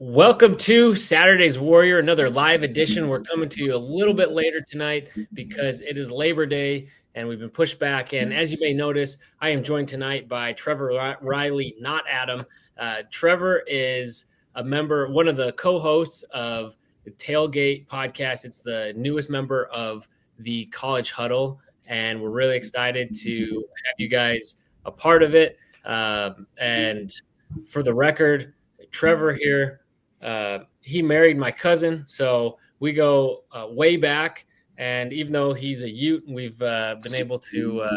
Welcome to Saturday's Warrior, another live edition. We're coming to you a little bit later tonight because it is Labor Day and we've been pushed back. And as you may notice, I am joined tonight by Trevor Riley, not Adam. Trevor is a member, one of the co-hosts of the Tailgate podcast. It's the newest member of the College Huddle, and we're really excited to have you guys a part of it. And for the record, Trevor here, he married my cousin, so we go way back. And even though he's a Ute, we've been able to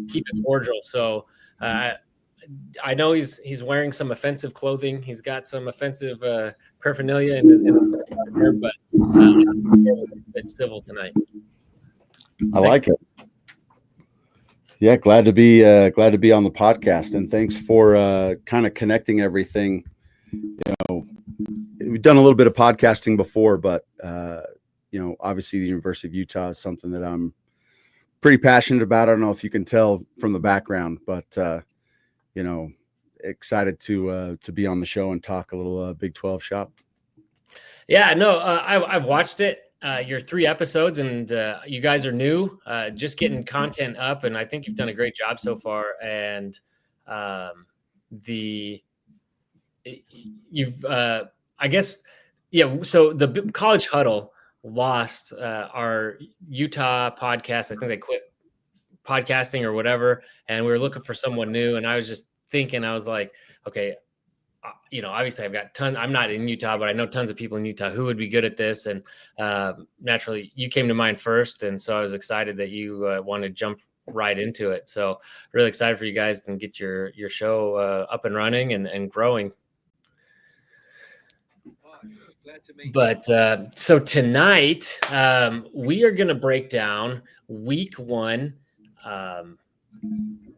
keep it cordial. So I know he's wearing some offensive clothing. He's got some offensive paraphernalia but it's civil tonight. I like it. Yeah, glad to be on the podcast, and thanks for kind of connecting everything. We've done a little bit of podcasting before, but obviously the University of Utah is something that I'm pretty passionate about. I don't know if you can tell from the background, but excited to be on the show and talk a little Big 12 shop. Yeah, no, I've watched it. Your 3 episodes, and you guys are new, just getting content up, and I think you've done a great job so far. And so the College Huddle lost our Utah podcast. I think they quit podcasting or whatever, and we were looking for someone new. And I was just thinking, I was like, okay, obviously I've got I'm not in Utah, but I know tons of people in Utah who would be good at this. And naturally you came to mind first. And so I was excited that you wanted to jump right into it. So really excited for you guys to get your show up and running and growing. But so tonight we are going to break down week 1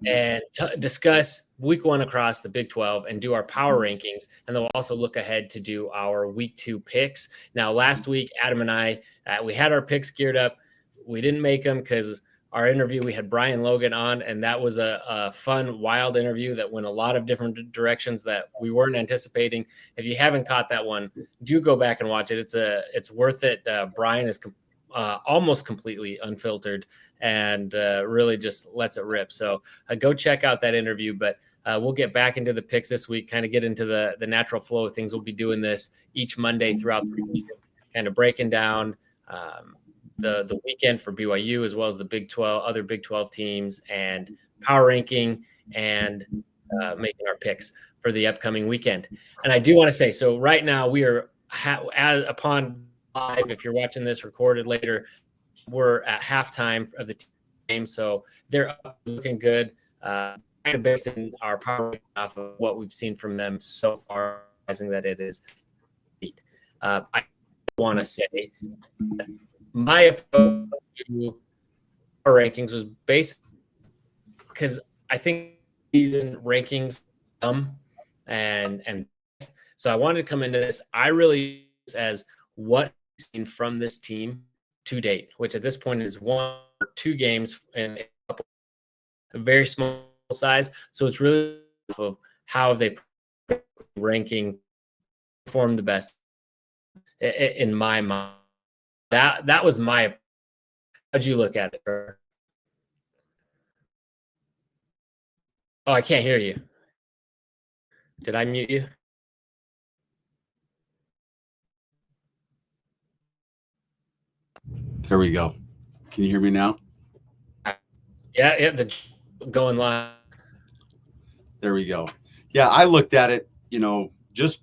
and discuss week 1 across the Big 12 and do our power rankings. And then we'll also look ahead to do our week 2 picks. Now, last week, Adam and I, we had our picks geared up. We didn't make them because our interview, we had Brian Logan on, and that was a fun, wild interview that went a lot of different directions that we weren't anticipating. If you haven't caught that one, do go back and watch it. It's worth it. Brian is almost completely unfiltered and really just lets it rip. So go check out that interview. But we'll get back into the picks this week, kind of get into the natural flow of things. We'll be doing this each Monday throughout the season, kind of breaking down the weekend for BYU, as well as the Big 12, other Big 12 teams, and power ranking and making our picks for the upcoming weekend. And I do want to say, so right now we are upon live. If you're watching this recorded later, we're at halftime of the game, so they're looking good. Kind of based in our power off of what we've seen from them so far, realizing that it is. I want to say my approach to our rankings was based because I think season rankings and so I wanted to come into this. I really as what I've seen from this team to date, which at this point is 1 or 2 games and a very small size. So it's really of how they ranking performed the best in my mind. That was my. How'd you look at it? Oh, I can't hear you. Did I mute you? There we go. Can you hear me now? Yeah, going live. There we go. Yeah, I looked at it, just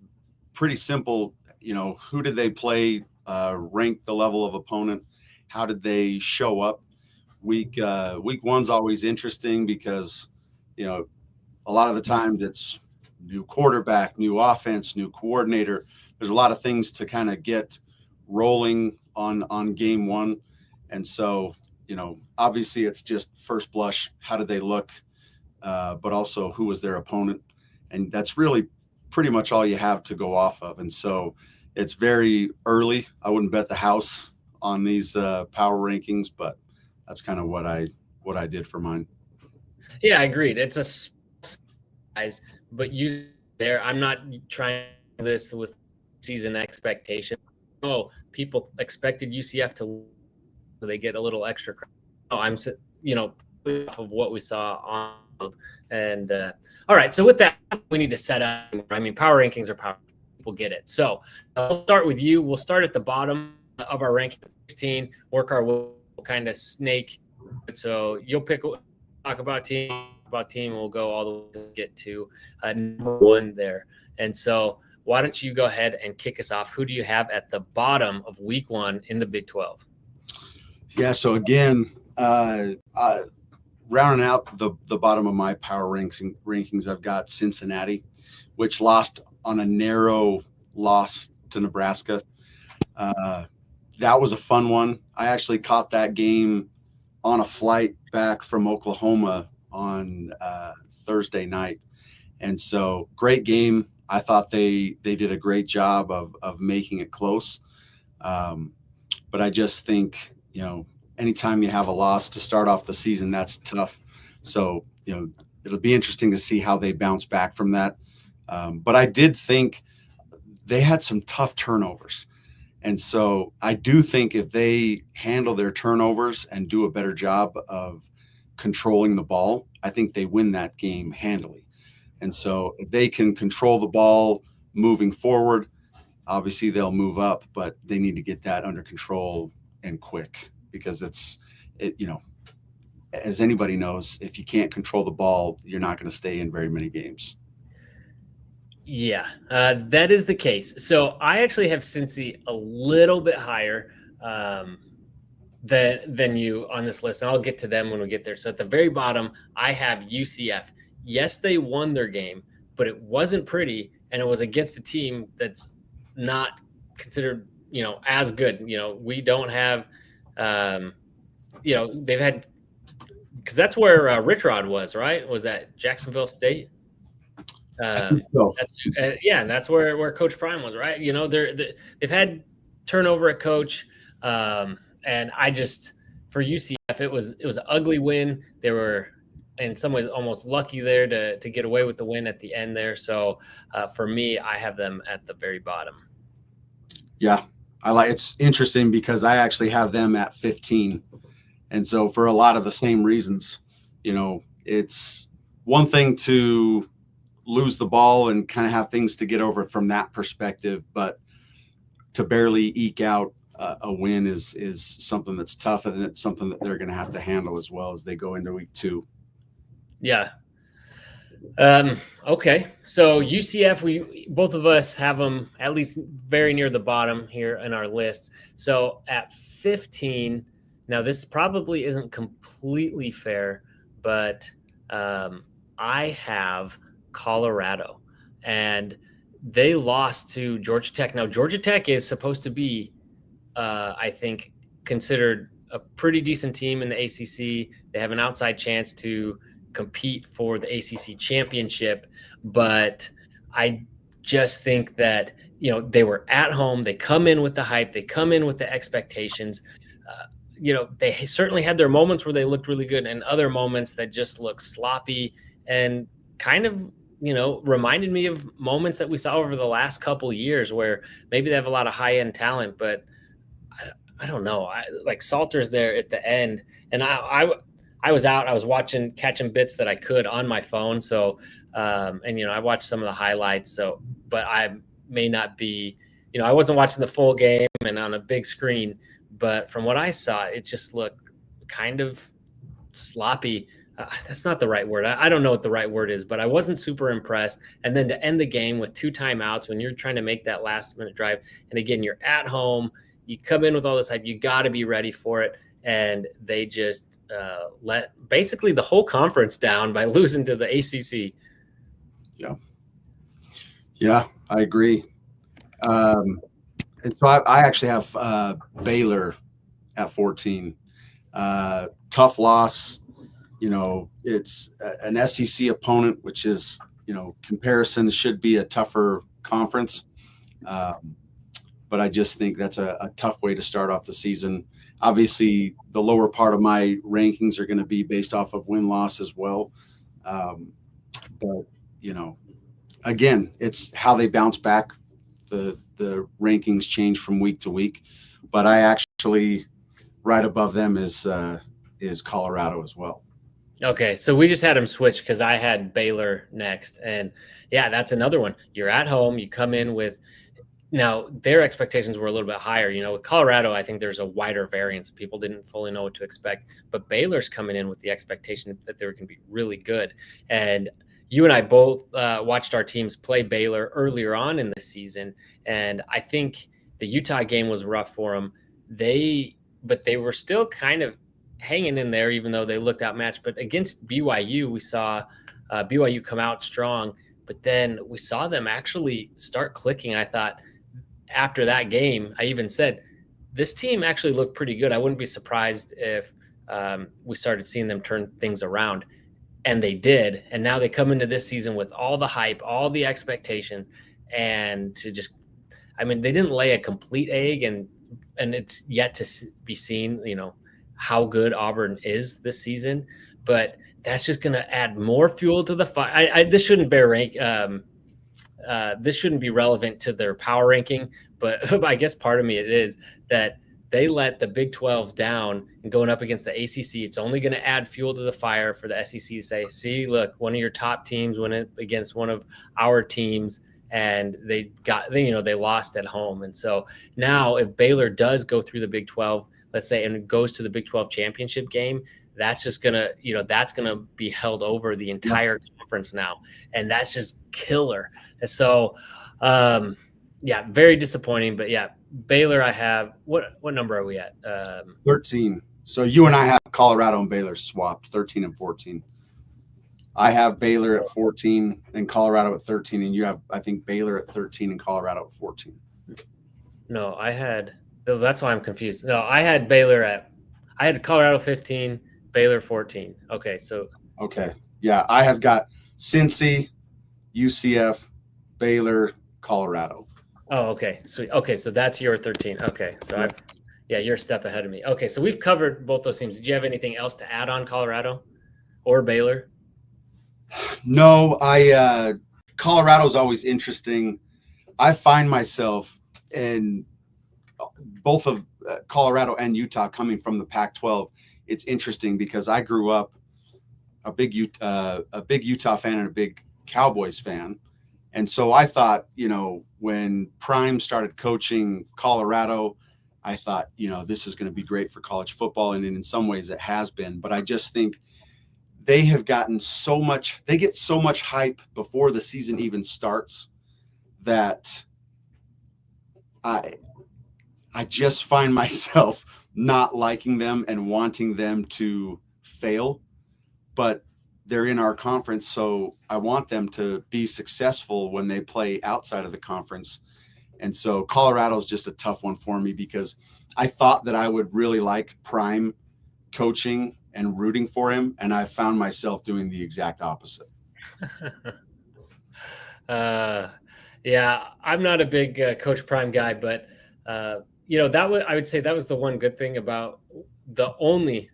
pretty simple. Who did they play? Rank the level of opponent. How did they show up? Week 1's always interesting because, a lot of the times it's new quarterback, new offense, new coordinator. There's a lot of things to kind of get rolling on game 1. And so, obviously it's just first blush. How did they look? But also who was their opponent? And that's really pretty much all you have to go off of. And so it's very early. I wouldn't bet the house on these power rankings, but that's kind of what I did for mine. Yeah, I agreed. It's a size, but you there. I'm not trying this with season expectation. Oh, people expected UCF to, so they get a little extra credit. Oh, I'm, off of what we saw on, and all right. So with that, we need to set up. I mean, power rankings are power. People get it. So we'll start with you. We'll start at the bottom of our ranking, 16. Work our way, kind of snake. So you'll talk about team. We'll go all the way to get to number 1 there. And so why don't you go ahead and kick us off? Who do you have at the bottom of week 1 in the Big 12? Yeah. So again, rounding out the bottom of my power rankings, I've got Cincinnati, which lost on a narrow loss to Nebraska. That was a fun one. I actually caught that game on a flight back from Oklahoma on Thursday night. And so great game. I thought they did a great job of making it close. But I just think, anytime you have a loss to start off the season, that's tough. So, it'll be interesting to see how they bounce back from that. But I did think they had some tough turnovers. And so I do think if they handle their turnovers and do a better job of controlling the ball, I think they win that game handily. And so if they can control the ball moving forward, obviously they'll move up, but they need to get that under control and quick, because as anybody knows, if you can't control the ball, you're not going to stay in very many games. Yeah, that is the case. So I actually have Cincy a little bit higher than you on this list, and I'll get to them when we get there. So at the very bottom, I have UCF. Yes, they won their game, but it wasn't pretty, and it was against a team that's not considered, as good. We don't have, they've had, because that's where Rich Rod was, right? Was that Jacksonville State? So. That's where Coach Prime was, right? They've had turnover at coach, and I just, for UCF, it was an ugly win. They were in some ways almost lucky there to get away with the win at the end there. So for me, I have them at the very bottom. Yeah, it's interesting because I actually have them at 15, and so for a lot of the same reasons. It's one thing to lose the ball and kind of have things to get over from that perspective, but to barely eke out a win is something that's tough, and it's something that they're going to have to handle as well as they go into week 2. Yeah. Okay. So UCF, we both of us have them at least very near the bottom here in our list. So at 15, now this probably isn't completely fair, but I have Colorado, and they lost to Georgia Tech. Now, Georgia Tech is supposed to be, I think, considered a pretty decent team in the ACC. They have an outside chance to compete for the ACC championship, but I just think that, they were at home. They come in with the hype. They come in with the expectations. They certainly had their moments where they looked really good, and other moments that just looked sloppy and kind of, reminded me of moments that we saw over the last couple years where maybe they have a lot of high-end talent, but I don't know. Like Salter's there at the end, and I was out. I was catching bits that I could on my phone. So, I watched some of the highlights. So, but I may not be, I wasn't watching the full game and on a big screen. But from what I saw, it just looked kind of sloppy. That's not the right word. I don't know what the right word is, but I wasn't super impressed. And then to end the game with 2 timeouts when you're trying to make that last-minute drive, and again, you're at home, you come in with all this hype, you got to be ready for it. And they just let basically the whole conference down by losing to the ACC. Yeah, I agree. And so I actually have Baylor at 14. Tough loss. It's an SEC opponent, which is, comparison should be a tougher conference. But I just think that's a tough way to start off the season. Obviously, the lower part of my rankings are going to be based off of win-loss as well. But, again, it's how they bounce back the rankings change from week to week, but I actually right above them is Colorado as well. Okay, so we just had them switch because I had Baylor next, and yeah, that's another one. You're at home, you come in with now their expectations were a little bit higher. With Colorado, I think there's a wider variance. People didn't fully know what to expect, but Baylor's coming in with the expectation that they were going to be really good. And you and I both watched our teams play Baylor earlier on in the season, and I think the Utah game was rough for them. But they were still kind of hanging in there, even though they looked outmatched. But against BYU, we saw BYU come out strong, but then we saw them actually start clicking. I thought after that game, I even said, this team actually looked pretty good. I wouldn't be surprised if we started seeing them turn things around. And they did. And now they come into this season with all the hype, all the expectations, and to just, I mean, they didn't lay a complete egg, and it's yet to be seen, how good Auburn is this season. But that's just going to add more fuel to the fire. This shouldn't bear rank. This shouldn't be relevant to their power ranking, but I guess part of me it is that they let the Big 12 down, and going up against the ACC, it's only going to add fuel to the fire for the SEC to say, see, look, one of your top teams went against one of our teams, and they lost at home. And so now if Baylor does go through the Big 12, let's say, and it goes to the Big 12 championship game, that's just gonna, that's gonna be held over the entire conference now, and that's just killer. And so, very disappointing. But yeah, Baylor, I have what number are we at? 13. So you and I have Colorado and Baylor swapped, 13 and 14. I have Baylor at 14 and Colorado at 13, and you have, I think, Baylor at 13 and Colorado at 14. No, that's why I'm confused. No, I had Colorado 15, Baylor 14. Okay, so. Okay. Yeah, I have got Cincy, UCF, Baylor, Colorado. Oh, okay. Sweet. Okay, so that's your 13. Okay, so you're a step ahead of me. Okay, so we've covered both those teams. Did you have anything else to add on Colorado or Baylor? No, Colorado's always interesting. I find myself in both of Colorado and Utah coming from the Pac-12. It's interesting because I grew up a big Utah fan and a big Cowboys fan. And so I thought, when Prime started coaching Colorado, I thought, this is going to be great for college football. And in some ways it has been, but I just think they have gotten they get so much hype before the season even starts that I just find myself not liking them and wanting them to fail, but they're in our conference. So I want them to be successful when they play outside of the conference. And so Colorado's just a tough one for me because I thought that I would really like Prime coaching and rooting for him, and I found myself doing the exact opposite. Yeah, I'm not a big Coach Prime guy, but I would say that was the one good thing about the only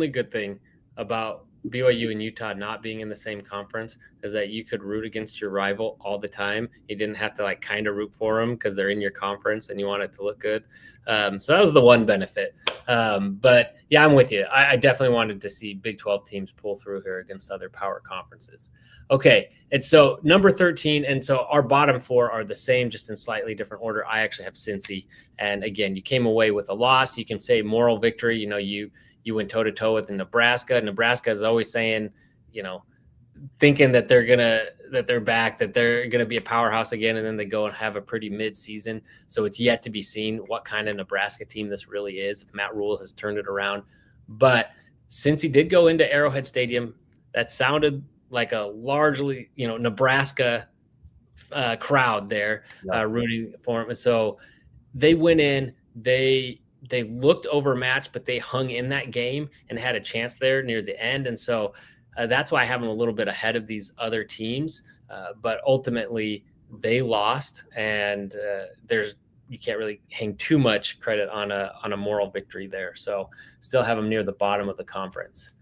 good thing about BYU and Utah not being in the same conference is that you could root against your rival all the time. You didn't have to kind of root for them because they're in your conference and you want it to look good. So that was the one benefit. But yeah, I'm with you. I definitely wanted to see Big 12 teams pull through here against other power conferences. Okay. And so number 13. And so our bottom four are the same, just in slightly different order. I actually have Cincy. And again, you came away with a loss. You can say moral victory. You went toe-to-toe with Nebraska. Nebraska is always saying, thinking that they're back, that they're going to be a powerhouse again, and then they go and have a pretty mid-season. So it's yet to be seen what kind of Nebraska team this really is, if Matt Rule has turned it around. But since he did go into Arrowhead Stadium, that sounded like a largely, Nebraska crowd there rooting for him. And so they went in, they looked overmatched, but they hung in that game and had a chance there near the end. And so that's why I have them a little bit ahead of these other teams. But ultimately they lost, and you can't really hang too much credit on a moral victory there. So still have them near the bottom of the conference.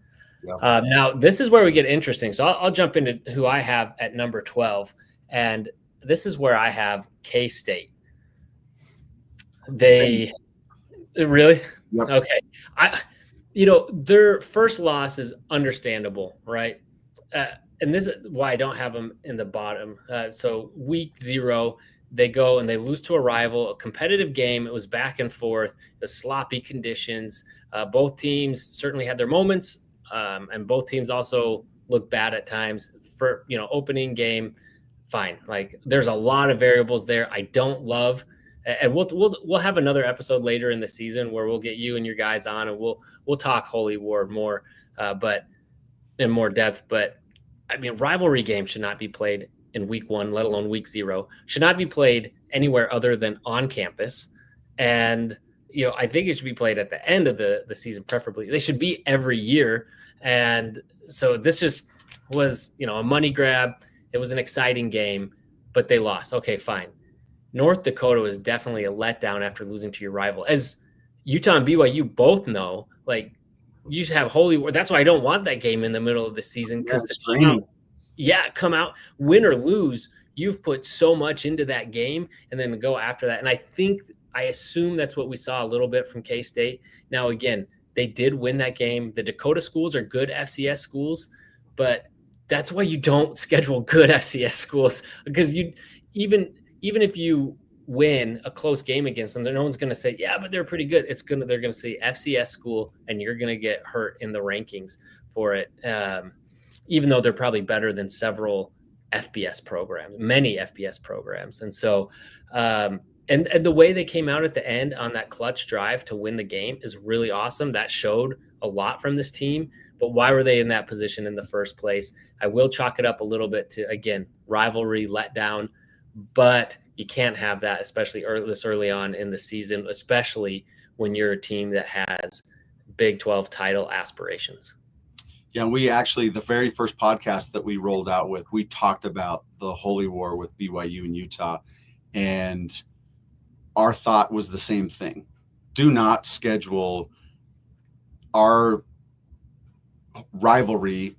Yeah. Now this is where we get interesting. So I'll jump into who I have at number 12. And this is where I have K-State. They really Yep. okay. Their first loss is understandable, right? And this is why I don't have them in the bottom. So week 0, they go and they lose to a rival, a competitive game. It was back and forth, the sloppy conditions. Both teams certainly had their moments, and both teams also look bad at times. For opening game, fine. Like there's a lot of variables there. I don't love, and we'll have another episode later in the season where we'll get you and your guys on, and we'll talk Holy War more, but in more depth. But I mean, rivalry games should not be played in week 1, let alone week 0. Should not be played anywhere other than on campus. And I think it should be played at the end of the season, preferably. They should be every year. And so this just was, a money grab. It was an exciting game, but they lost. Okay, fine. North Dakota was definitely a letdown after losing to your rival. As Utah and BYU both know, like you should have Holy War. That's why I don't want that game in the middle of the season, because come out, win or lose, you've put so much into that game, and then go after that. And I assume that's what we saw a little bit from K-State. Now, again, they did win that game. The Dakota schools are good FCS schools, but that's why you don't schedule good FCS schools, because even if you win a close game against them, no one's going to say, yeah, but they're pretty good. They're going to say FCS school, and you're going to get hurt in the rankings for it. Even though they're probably better than several FBS programs, many FBS programs. And so, and the way they came out at the end on that clutch drive to win the game is really awesome. That showed a lot from this team. But why were they in that position in the first place? I will chalk it up a little bit to, again, rivalry, letdown, but you can't have that, especially this early on in the season, especially when you're a team that has Big 12 title aspirations. Yeah, we actually, the very first podcast that we rolled out with, we talked about the Holy War with BYU and Utah, and our thought was the same thing. Do not schedule our rivalry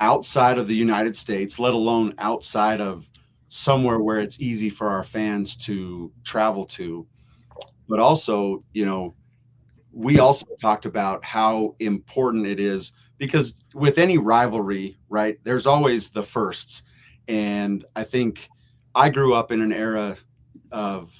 outside of the United States, let alone outside of somewhere where it's easy for our fans to travel to. But also, we also talked about how important it is, because with any rivalry, right, there's always the firsts. And I think I grew up in an era of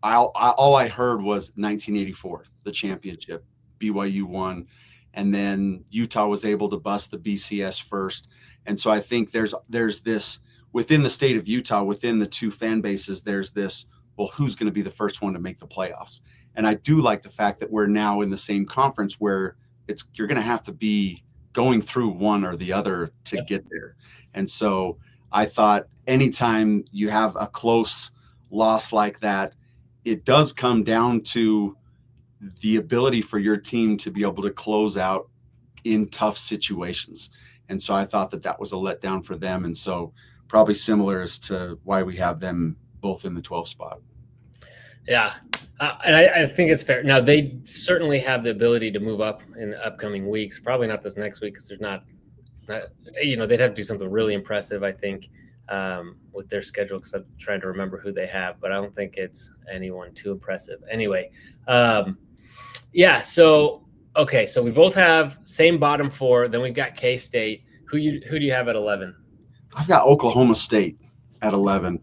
all I heard was 1984, the championship, BYU won, and then Utah was able to bust the BCS first. And so I think there's this within the state of Utah, within the two fan bases, there's this, well, who's going to be the first one to make the playoffs? And I do like the fact that we're now in the same conference where you're going to have to be going through one or the other to get there. And so I thought anytime you have a close loss like that, it does come down to the ability for your team to be able to close out in tough situations. And so I thought that was a letdown for them. And so probably similar as to why we have them both in the 12th spot. Yeah. And I think it's fair. Now, they certainly have the ability to move up in upcoming weeks. Probably not this next week, because there's not, they'd have to do something really impressive, I think, with their schedule, because I'm trying to remember who they have, but I don't think it's anyone too impressive. Anyway, yeah. So, okay. So we both have same bottom 4. Then we've got K-State. Who do you have at 11? I've got Oklahoma State at 11.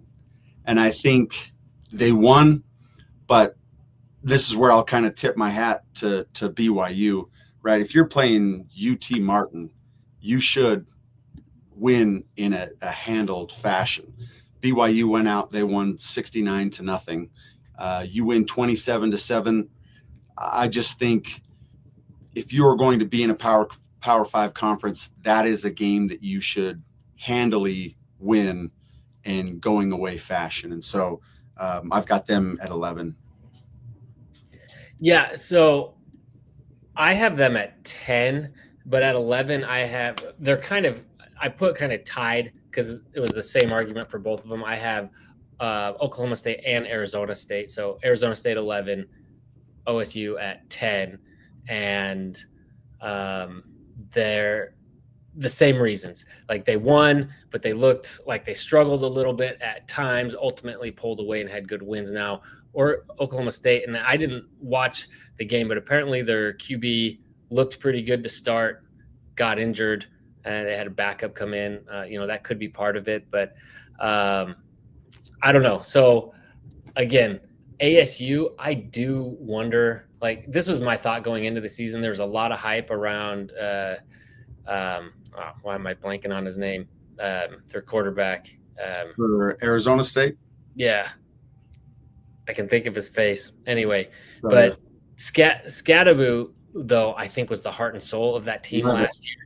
And I think they won, but this is where I'll kind of tip my hat to BYU, right? If you're playing UT Martin, you should win in a handled fashion. BYU went out, they won 69-0. You win 27-7. I just think if you're going to be in a Power 5 conference, that is a game that you should handily win in going away fashion. And so I've got them at 11. Yeah, so I have them at 10, but at 11 I put kind of tied, because it was the same argument for both of them. I have Oklahoma State and Arizona State. So Arizona State 11, OSU at 10, and the same reasons. Like they won, but they looked like they struggled a little bit at times, ultimately pulled away and had good wins now. Or Oklahoma State, and I didn't watch the game, but apparently their QB looked pretty good to start, got injured, and they had a backup come in. That could be part of it, but I don't know. So again, ASU, I do wonder. Like this was my thought going into the season. There's a lot of hype around. Why am I blanking on his name? Their quarterback for Arizona State. Yeah, I can think of his face. Anyway, but Scadaboo, though, I think was the heart and soul of that team last year.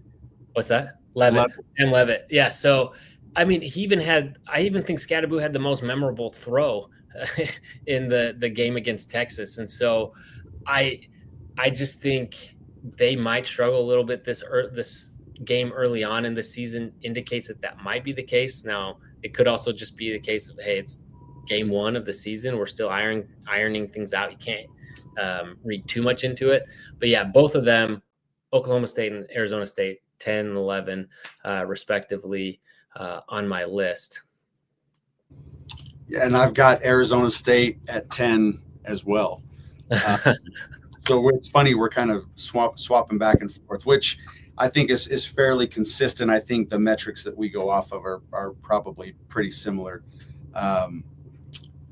What's that? Levitt. And Levitt. Yeah. So, I mean, I even think Scadaboo had the most memorable throw in the game against Texas. And so I just think they might struggle a little bit. This game early on in the season indicates that might be the case. Now, it could also just be the case of, hey, it's game one of the season. We're still ironing things out. You can't read too much into it. But yeah, both of them, Oklahoma State and Arizona State, 10 and 11, respectively, on my list. Yeah, and I've got Arizona State at 10 as well. So it's funny, we're kind of swapping back and forth, which I think is fairly consistent. I think the metrics that we go off of are probably pretty similar.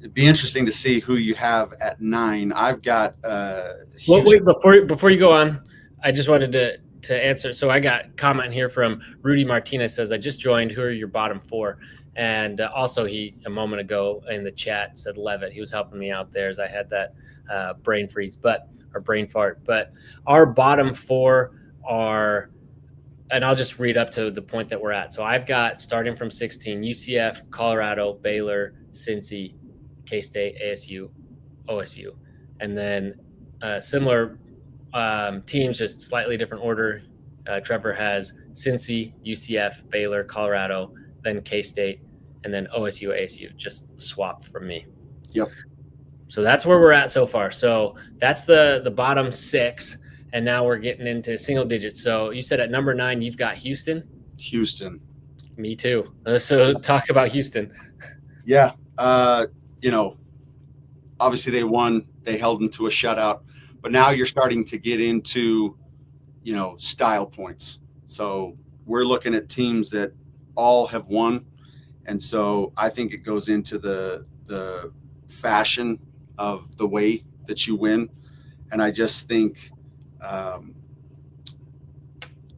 It'd be interesting to see who you have at 9. I've got well, wait, before you go on, I just wanted to answer. So I got a comment here from Rudy Martinez, says, I just joined. Who are your bottom 4? And also he, a moment ago in the chat, said Levitt. He was helping me out there as I had that brain fart. But our bottom 4 are, and I'll just read up to the point that we're at. So I've got, starting from 16, UCF, Colorado, Baylor, Cincy, K-State, ASU, OSU. And then similar teams, just slightly different order. Trevor has Cincy, UCF, Baylor, Colorado, then K-State, and then OSU, ASU, just swapped from me. Yep. So that's where we're at so far. So that's the bottom 6, and now we're getting into single digits. So you said at number 9, you've got Houston? Houston. Me too. So talk about Houston. Yeah. Obviously they won. They held them to a shutout. But now you're starting to get into, style points. So we're looking at teams that all have won. And so I think it goes into the fashion of the way that you win. And I just think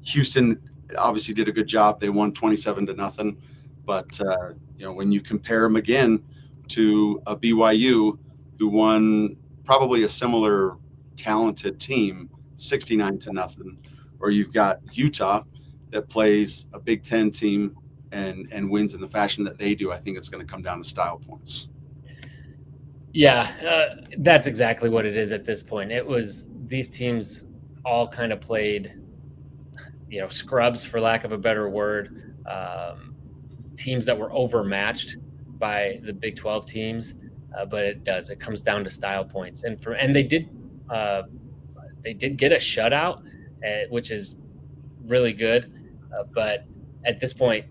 Houston obviously did a good job. They won 27-0. But, when you compare them again to a BYU who won probably a similar talented team, 69-0, or you've got Utah that plays a Big Ten team and wins in the fashion that they do, I think it's going to come down to style points. Yeah, that's exactly what it is at this point. It was, these teams all kind of played, scrubs, for lack of a better word, teams that were overmatched by the Big 12 teams. But it comes down to style points. And they did get a shutout, which is really good. But at this point,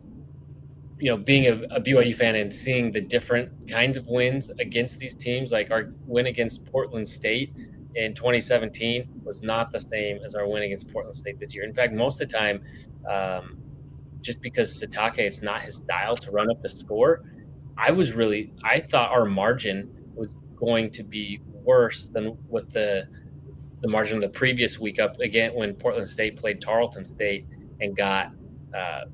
being a BYU fan and seeing the different kinds of wins against these teams, like our win against Portland State in 2017 was not the same as our win against Portland State this year. In fact, most of the time, just because Satake, it's not his style to run up the score, I thought our margin was going to be worse than what the margin of the previous week up again when Portland State played Tarleton State and got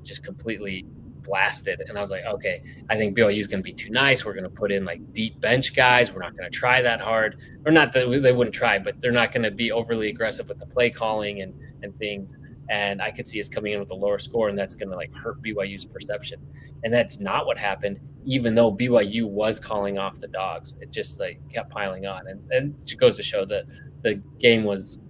just completely blasted. And I was like, okay, I think BYU is going to be too nice. We're going to put in like deep bench guys. We're not going to try that hard, or not that they wouldn't try, but they're not going to be overly aggressive with the play calling and things. And I could see us coming in with a lower score, and that's going to hurt BYU's perception. And that's not what happened, even though BYU was calling off the dogs. It just kept piling on. And it goes to show that the game was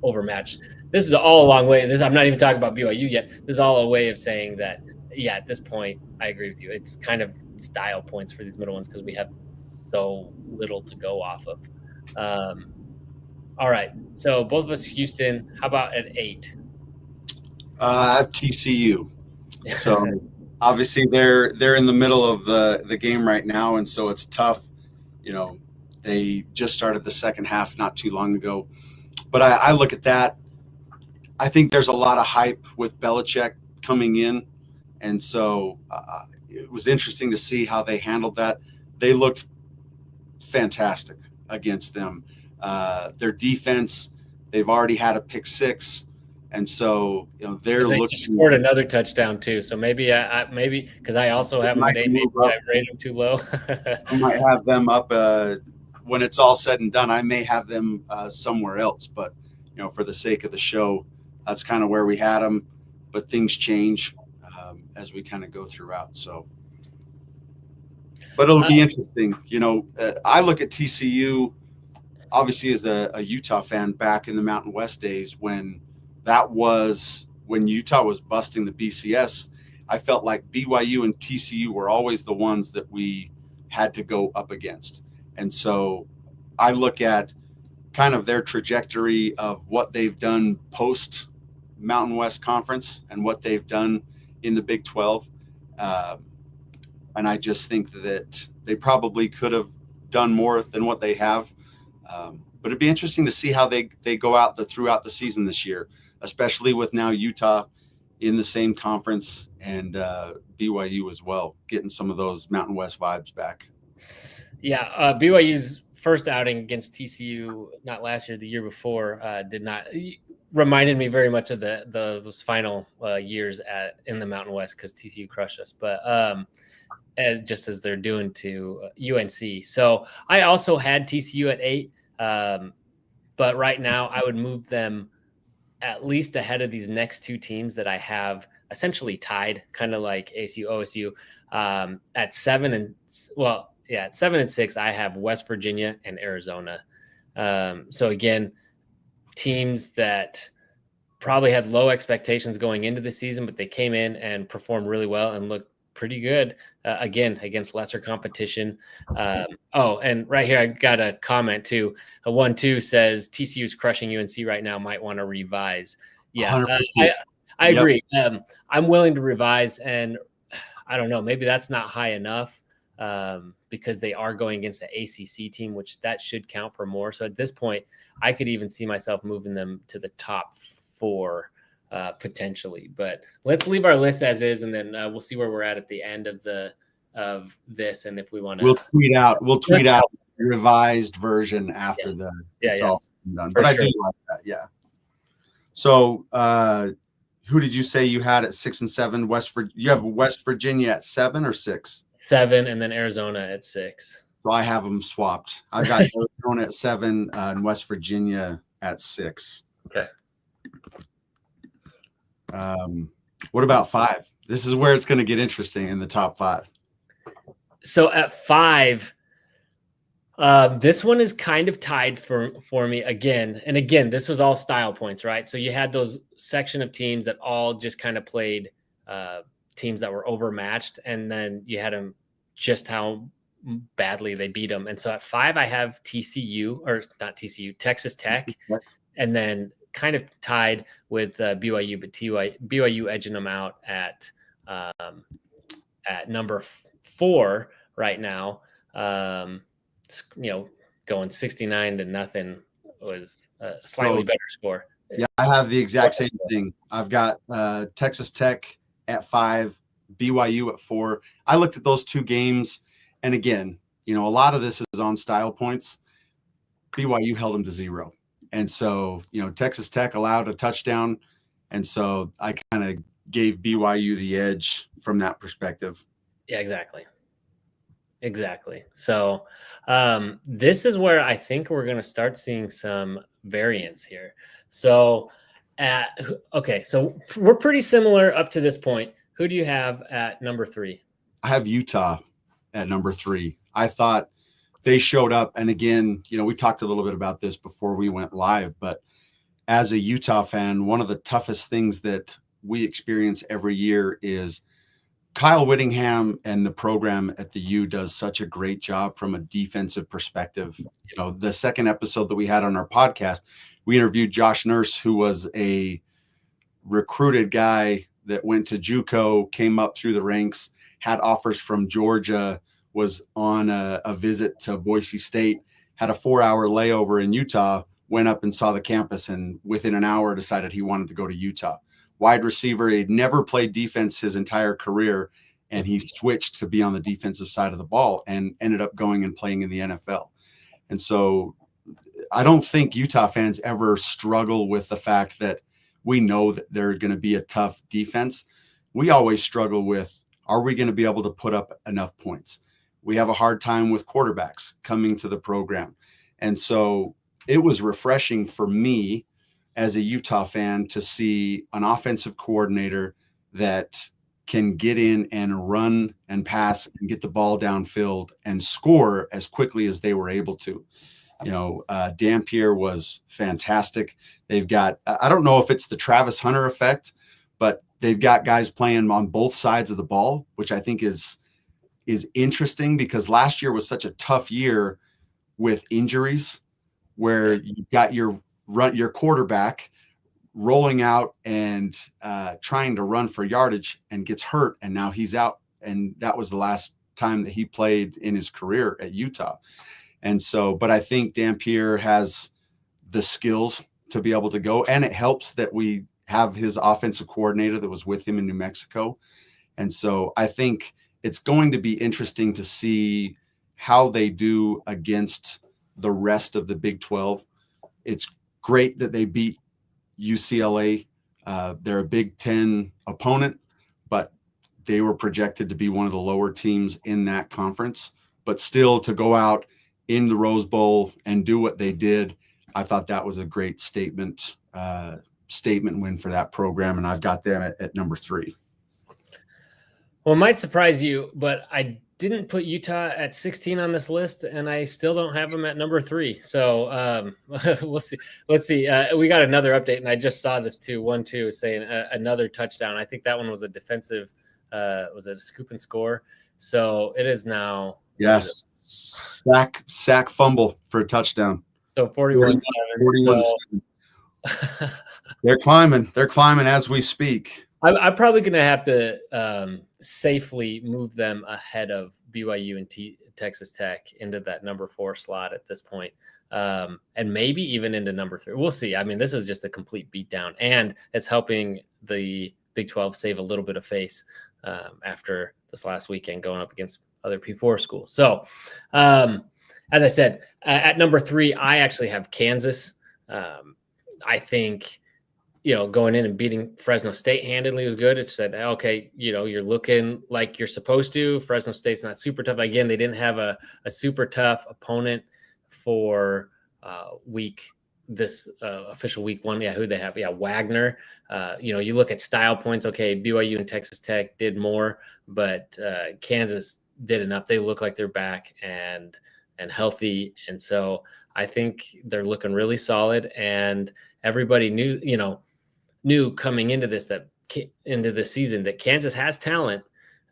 overmatched. This is all a long way. I'm not even talking about BYU yet. This is all a way of saying that, yeah, at this point, I agree with you. It's kind of style points for these middle ones because we have so little to go off of. All right. So both of us, Houston. How about at 8? I have TCU. So obviously they're in the middle of the game right now, and so it's tough. You know, they just started the second half not too long ago. But I look at that. I think there's a lot of hype with Belichick coming in, and so it was interesting to see how they handled that. They looked fantastic against them. Their defense, they've already had a pick six, and so they're They looking. just scored another touchdown too, so maybe maybe because I also have them at 8, maybe I rated them too low. I might have them up when it's all said and done. I may have them somewhere else, but for the sake of the show, that's kind of where we had them. But things change as we kind of go throughout. So, but it'll be interesting. I look at TCU obviously as a Utah fan back in the Mountain West days when Utah was busting the BCS. I felt like BYU and TCU were always the ones that we had to go up against. And so I look at kind of their trajectory of what they've done post Mountain West Conference and what they've done in the Big 12. And I just think that they probably could have done more than what they have. But it'd be interesting to see how they go out throughout the season this year, especially with now Utah in the same conference and BYU as well, getting some of those Mountain West vibes back. Yeah, BYU's first outing against TCU, not last year, the year before, reminded me very much of those final years in the Mountain West because TCU crushed us. But as they're doing to UNC. So I also had TCU at 8, but right now I would move them at least ahead of these next two teams that I have essentially tied, kind of like ASU, OSU, at 7 and at 7 and 6. I have West Virginia and Arizona. So again, teams that probably had low expectations going into the season, but they came in and performed really well and looked pretty good again against lesser competition. And right here I got a comment too. A 1-2 says TCU is crushing UNC right now. Might want to revise. Yeah, I agree. I'm willing to revise, and I don't know. Maybe that's not high enough because they are going against the ACC team, which that should count for more. So at this point, I could even see myself moving them to the top 4. Potentially, but let's leave our list as is, and then we'll see where we're at the end of this, and if we want to, we'll tweet out a revised version after it's all done. But I do like that, yeah. So, who did you say you had at 6 and 7? You have West Virginia at 7 or 6? 7, and then Arizona at 6. So I have them swapped. I got Arizona at 7 and West Virginia at 6. Okay. What about 5? This is where it's going to get interesting in the top 5. So at 5, this one is kind of tied for me again. And again, this was all style points, right? So you had those section of teams that all just kind of played teams that were overmatched. And then you had them just how badly they beat them. And so at 5, I have Texas Tech. And then kind of tied with BYU, but BYU edging them out at number 4 right now. Going 69-0 was a slightly better score. Yeah, I have the exact same thing. I've got Texas Tech at 5, BYU at 4. I looked at those two games, and again, a lot of this is on style points. BYU held them to 0. And so, Texas Tech allowed a touchdown. And so I kind of gave BYU the edge from that perspective. Yeah, exactly. So this is where I think we're going to start seeing some variance here. So, so we're pretty similar up to this point. Who do you have at number 3? I have Utah at number 3. I thought they showed up. And again, we talked a little bit about this before we went live, but as a Utah fan, one of the toughest things that we experience every year is Kyle Whittingham and the program at the U does such a great job from a defensive perspective. The second episode that we had on our podcast, we interviewed Josh Nurse, who was a recruited guy that went to JUCO, came up through the ranks, had offers from Georgia, was on a visit to Boise State, had a 4-hour layover in Utah, went up and saw the campus, and within an hour decided he wanted to go to Utah. Wide receiver, he'd never played defense his entire career, and he switched to be on the defensive side of the ball and ended up going and playing in the NFL. And so I don't think Utah fans ever struggle with the fact that we know that they're going to be a tough defense. We always struggle with, are we going to be able to put up enough points? We have a hard time with quarterbacks coming to the program. And so it was refreshing for me as a Utah fan to see an offensive coordinator that can get in and run and pass and get the ball downfield and score as quickly as they were able to. Dampier was fantastic. They've got, I don't know if it's the Travis Hunter effect, but they've got guys playing on both sides of the ball, which I think is interesting, because last year was such a tough year with injuries, where you've got your quarterback rolling out and trying to run for yardage and gets hurt, and now he's out. And that was the last time that he played in his career at Utah. And so, but I think Dampier has the skills to be able to go, and it helps that we have his offensive coordinator that was with him in New Mexico. And so I think it's going to be interesting to see how they do against the rest of the Big 12. It's great that they beat UCLA. They're a Big 10 opponent, but they were projected to be one of the lower teams in that conference. But still, to go out in the Rose Bowl and do what they did, I thought that was a great statement win for that program, and I've got them at number 3. Well, it might surprise you, but I didn't put Utah at 16 on this list, and I still don't have them at number 3. So we'll see. Let's see. We got another update, and I just saw this too. 1-2 saying another touchdown. I think that one was a defensive. Was it a scoop and score? So it is now. Yes, sack fumble for a touchdown. So 41-7. 41-7. So. They're climbing as we speak. I'm probably going to have to safely move them ahead of BYU and Texas Tech into that number 4 slot at this point, and maybe even into number 3. We'll see. I mean, this is just a complete beatdown, and it's helping the Big 12 save a little bit of face after this last weekend going up against other P4 schools. So, as I said, at number 3, I actually have Kansas. I think, going in and beating Fresno State handedly was good. It said, okay, you're looking like you're supposed to. Fresno State's not super tough. Again, they didn't have a super tough opponent for official week 1. Yeah, who they have? Yeah, Wagner. You look at style points. Okay, BYU and Texas Tech did more, but Kansas did enough. They look like they're back and healthy, and so I think they're looking really solid. And everybody knew coming into this season that Kansas has talent.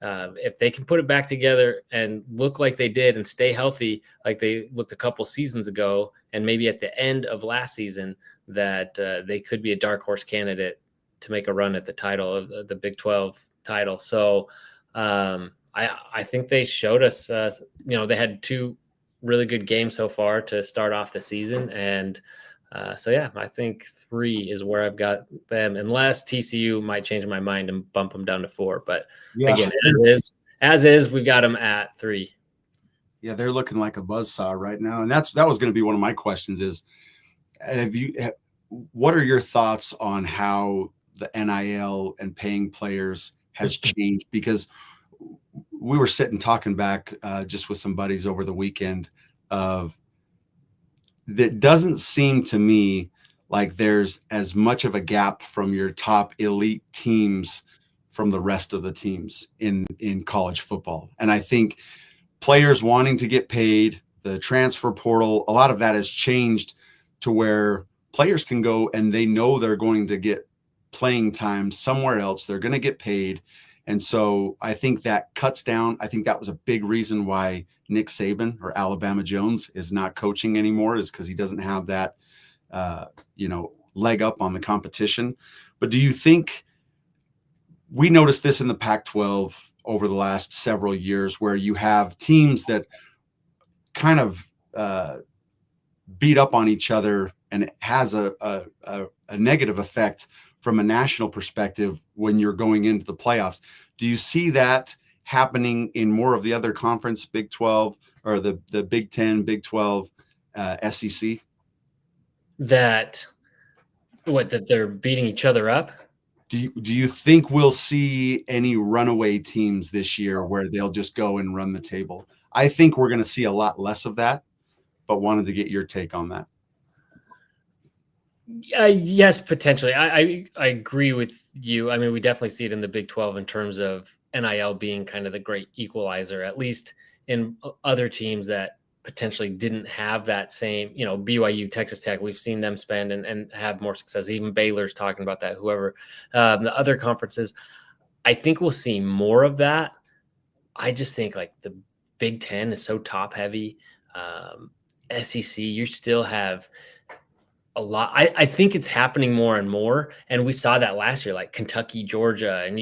If they can put it back together and look like they did and stay healthy, like they looked a couple seasons ago, and maybe at the end of last season, that they could be a dark horse candidate to make a run at the title of the Big 12 title. So I think they showed us, they had 2 really good games so far to start off the season. And I think 3 is where I've got them, unless TCU might change my mind and bump them down to 4. But again, as is, we've got them at 3. Yeah, they're looking like a buzzsaw right now. And that was going to be one of my questions is, what are your thoughts on how the NIL and paying players has changed? Because we were sitting talking back just with some buddies over the weekend of, that doesn't seem to me like there's as much of a gap from your top elite teams from the rest of the teams in college football. And I think players wanting to get paid, the transfer portal, a lot of that has changed to where players can go and they know they're going to get playing time somewhere else. They're going to get paid. And so I think that cuts down. I think that was a big reason why Nick Saban, or Alabama Jones, is not coaching anymore, is because he doesn't have that, leg up on the competition. But do you think we noticed this in the Pac-12 over the last several years, where you have teams that kind of beat up on each other, and it has a negative effect from a national perspective when you're going into the playoffs? Do you see that happening in more of the other conference, Big 12 or the Big 10, Big 12, SEC? That they're beating each other up? Do you think we'll see any runaway teams this year where they'll just go and run the table? I think we're going to see a lot less of that, but wanted to get your take on that. Yes, potentially. I agree with you. I mean, we definitely see it in the Big 12 in terms of NIL being kind of the great equalizer, at least in other teams that potentially didn't have that same, BYU, Texas Tech. We've seen them spend and have more success. Even Baylor's talking about that, whoever, the other conferences. I think we'll see more of that. I just think like the Big 10 is so top heavy. SEC, you still have a lot. I think it's happening more and more. And we saw that last year, like Kentucky, Georgia. And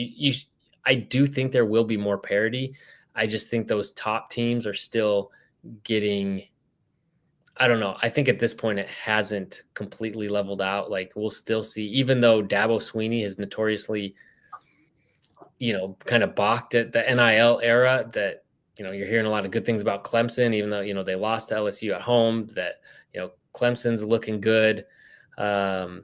I do think there will be more parity. I just think those top teams are still getting, I don't know. I think at this point it hasn't completely leveled out. Like we'll still see, even though Dabo Swinney has notoriously, kind of balked at the NIL era, that, you're hearing a lot of good things about Clemson, even though, they lost to LSU at home, that, Clemson's looking good. I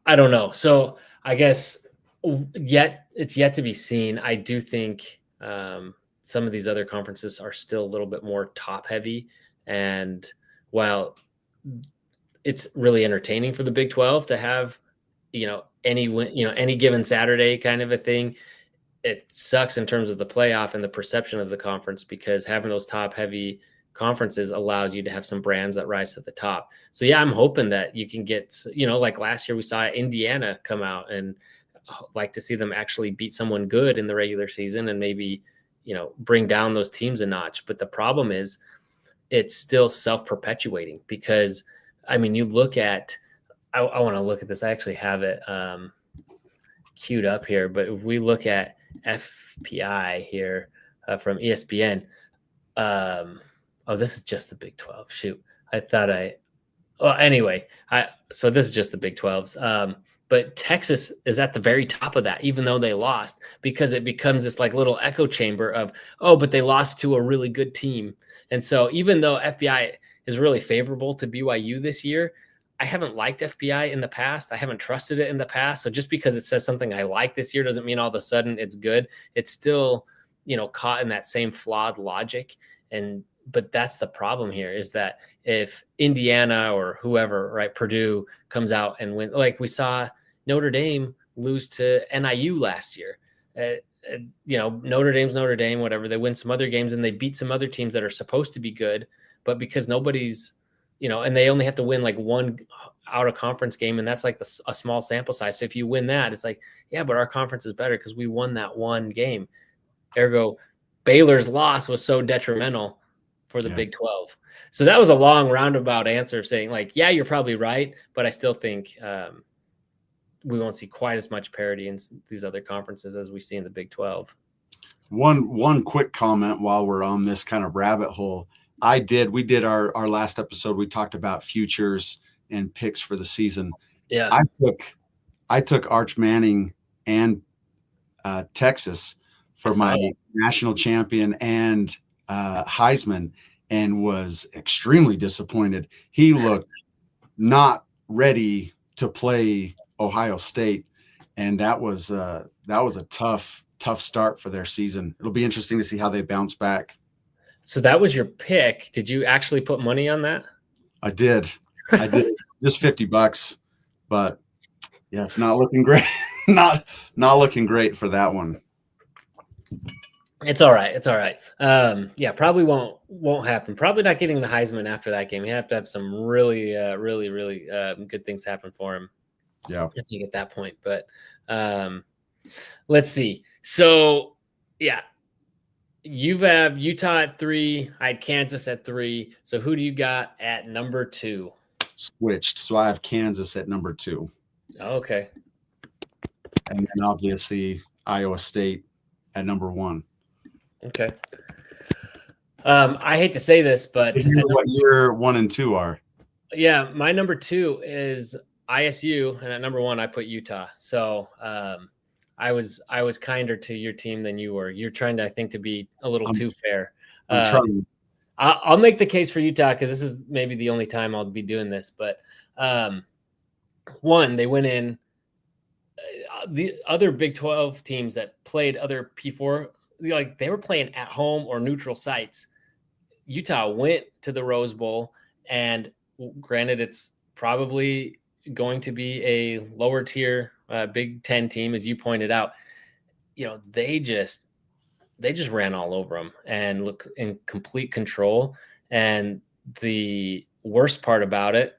don't know. So I guess it's yet to be seen. I do think some of these other conferences are still a little bit more top heavy. And while it's really entertaining for the Big 12 to have, any given Saturday kind of a thing, it sucks in terms of the playoff and the perception of the conference, because having those top heavy conferences allows you to have some brands that rise to the top. So yeah, I'm hoping that you can get, like last year we saw Indiana come out, and like to see them actually beat someone good in the regular season and maybe, bring down those teams a notch. But the problem is it's still self-perpetuating, because I mean, you look at, I want to look at this. I actually have it queued up here, but if we look at FPI here from ESPN, oh, this is just the Big 12. Shoot. Anyway, so this is just the Big 12s. But Texas is at the very top of that, even though they lost, because it becomes this like little echo chamber of, but they lost to a really good team. And so even though FBI is really favorable to BYU this year, I haven't liked FBI in the past. I haven't trusted it in the past. So just because it says something I like this year doesn't mean all of a sudden it's good. It's still, caught in that same flawed logic. But that's the problem here, is that if Indiana or whoever, right, Purdue comes out and win, like we saw Notre Dame lose to NIU last year. Notre Dame's Notre Dame, whatever. They win some other games and they beat some other teams that are supposed to be good, but because nobody's, and they only have to win like one out of conference game, and that's like a small sample size. So if you win that, it's like, yeah, but our conference is better because we won that one game. Ergo, Baylor's loss was so detrimental for the Big 12. So that was a long roundabout answer of saying, like, yeah, you're probably right, but I still think we won't see quite as much parity in these other conferences as we see in the Big 12. One quick comment while we're on this kind of rabbit hole. We did our last episode. We talked about futures and picks for the season. Yeah. I took Arch Manning and Texas for my national champion and Heisman, and was extremely disappointed. He looked not ready to play Ohio State, and that was a tough start for their season. It'll be interesting to see how they bounce back. So that was your pick. Did you actually put money on that? I did. Just $50, but yeah, it's not looking great. not looking great for that one. It's all right. Yeah, probably won't happen. Probably not getting the Heisman after that game. You have to have some really, really good things happen for him. Yeah, I think at that point. But let's see. So yeah, you have Utah at 3. I had Kansas at 3. So who do you got at number 2? switched. So I have Kansas at number 2. Okay. And then obviously Iowa State at number 1. Okay. I hate to say this, but what your 1 and 2 are. Yeah, my number 2 is ISU, and at number 1 I put Utah. So I was kinder to your team than you were. You're trying to, I think, to be a little too fair. I'm trying. I'll make the case for Utah because this is maybe the only time I'll be doing this. But one, they went in. The other Big 12 teams that played other P4, like they were playing at home or neutral sites. Utah went to the Rose Bowl, and granted, it's probably going to be a lower tier Big 10 team, as you pointed out. They just ran all over them and look in complete control. And the worst part about it,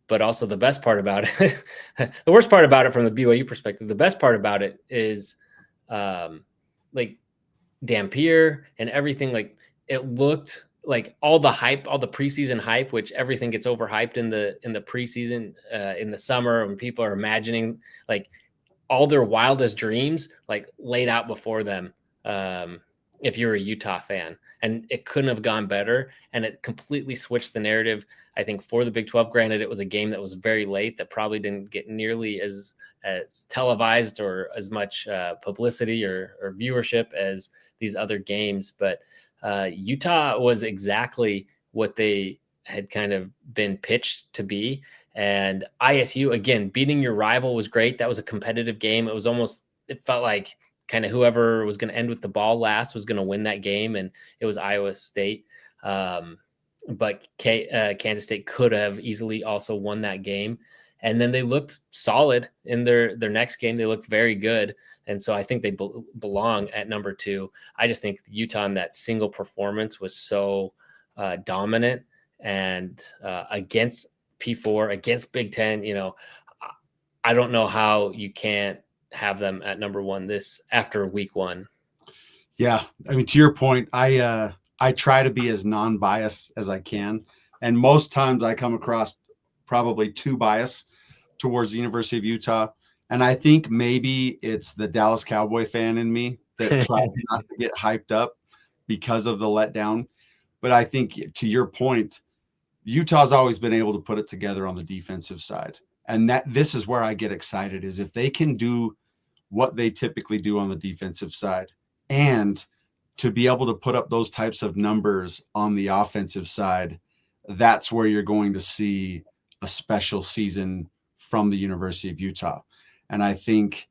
but also the best part about it, the worst part about it from the BYU perspective, the best part about it is like Dampier and everything. Like it looked like all the hype, all the preseason hype, which everything gets overhyped in the preseason, in the summer when people are imagining like all their wildest dreams, like laid out before them. If you're a Utah fan, and it couldn't have gone better. And it completely switched the narrative, I think, for the Big 12. Granted, it was a game that was very late that probably didn't get nearly as televised or as much publicity or viewership as these other games. But Utah was exactly what they had kind of been pitched to be. And ISU, again, beating your rival was great. That was a competitive game. It felt like kind of whoever was going to end with the ball last was going to win that game, and it was Iowa State. But Kansas State could have easily also won that game. And then they looked solid in their next game. They looked very good. And so I think they belong at number 2. I just think Utah in that single performance was so dominant, and against P4, against Big 10, I don't know how you can't have them at number 1 this after week 1. Yeah. I mean, to your point, I try to be as non-biased as I can. And most times I come across probably too biased towards the University of Utah. And I think maybe it's the Dallas Cowboy fan in me that tries not to get hyped up because of the letdown. But I think, to your point, Utah's always been able to put it together on the defensive side. And this is where I get excited, is if they can do what they typically do on the defensive side, and to be able to put up those types of numbers on the offensive side, that's where you're going to see a special season from the University of Utah. And I think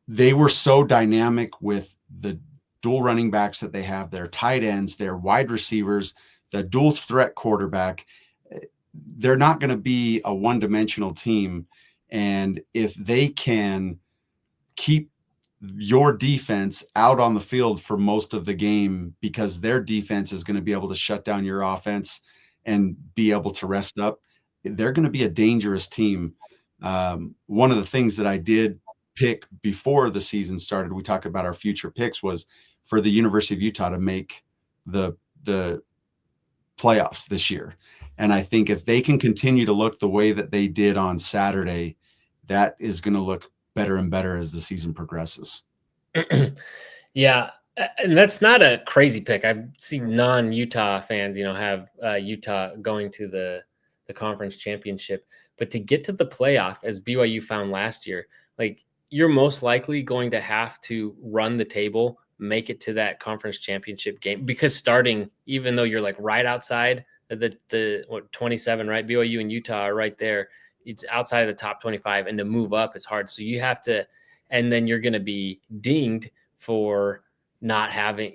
they were so dynamic with the dual running backs that they have, their tight ends, their wide receivers, the dual threat quarterback. They're not going to be a one-dimensional team. And if they can keep your defense out on the field for most of the game, because their defense is going to be able to shut down your offense and be able to rest up, they're going to be a dangerous team. One of the things that I did pick before the season started, we talked about our future picks, was for the University of Utah to make the playoffs this year. And I think if they can continue to look the way that they did on Saturday, that is going to look better and better as the season progresses. Yeah. And that's not a crazy pick. I've seen non-Utah fans, have Utah going to the conference championship. But to get to the playoff, as BYU found last year, like you're most likely going to have to run the table, make it to that conference championship game, because starting, even though you're like right outside the 27, right? BYU and Utah are right there. It's outside of the top 25, and to move up is hard. So you have to, and then you're going to be dinged for not having,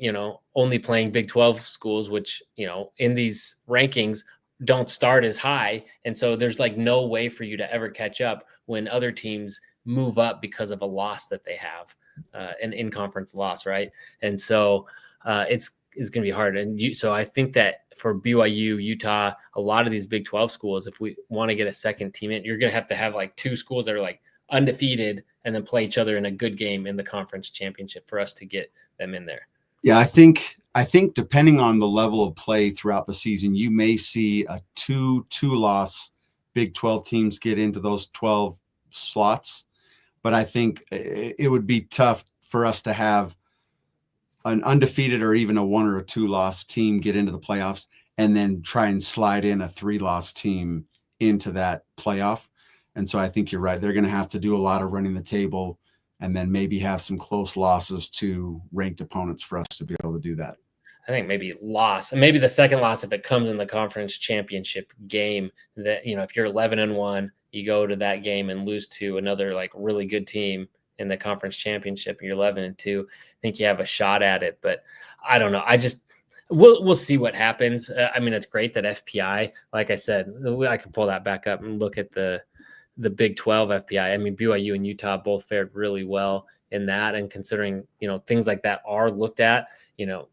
only playing Big 12 schools, which, in these rankings don't start as high. And so there's like no way for you to ever catch up when other teams move up because of a loss that they have, an in-conference loss. Right. And so it's going to be hard. And so I think that for BYU, Utah, a lot of these Big 12 schools, if we want to get a second team in, you're going to have like 2 schools that are like undefeated and then play each other in a good game in the conference championship for us to get them in there. Yeah, I think I think depending on the level of play throughout the season, you may see a two-loss Big 12 teams get into those 12 slots. But I think it would be tough for us to have an undefeated or even a 1 or a 2-loss team get into the playoffs and then try and slide in a 3-loss team into that playoff. And so I think you're right. They're going to have to do a lot of running the table and then maybe have some close losses to ranked opponents for us to be able to do that. I think maybe loss, and maybe the second loss if it comes in the conference championship game. That, you know, if you're 11-1, you go to that game and lose to another like really good team in the conference championship, and you're 11-2. I think you have a shot at it, but I don't know. We'll see what happens. I mean, it's great that FPI, like I said, I can pull that back up and look at the Big 12 FPI. I mean, BYU and Utah both fared really well in that, and considering, you know, things like that are looked at, you know,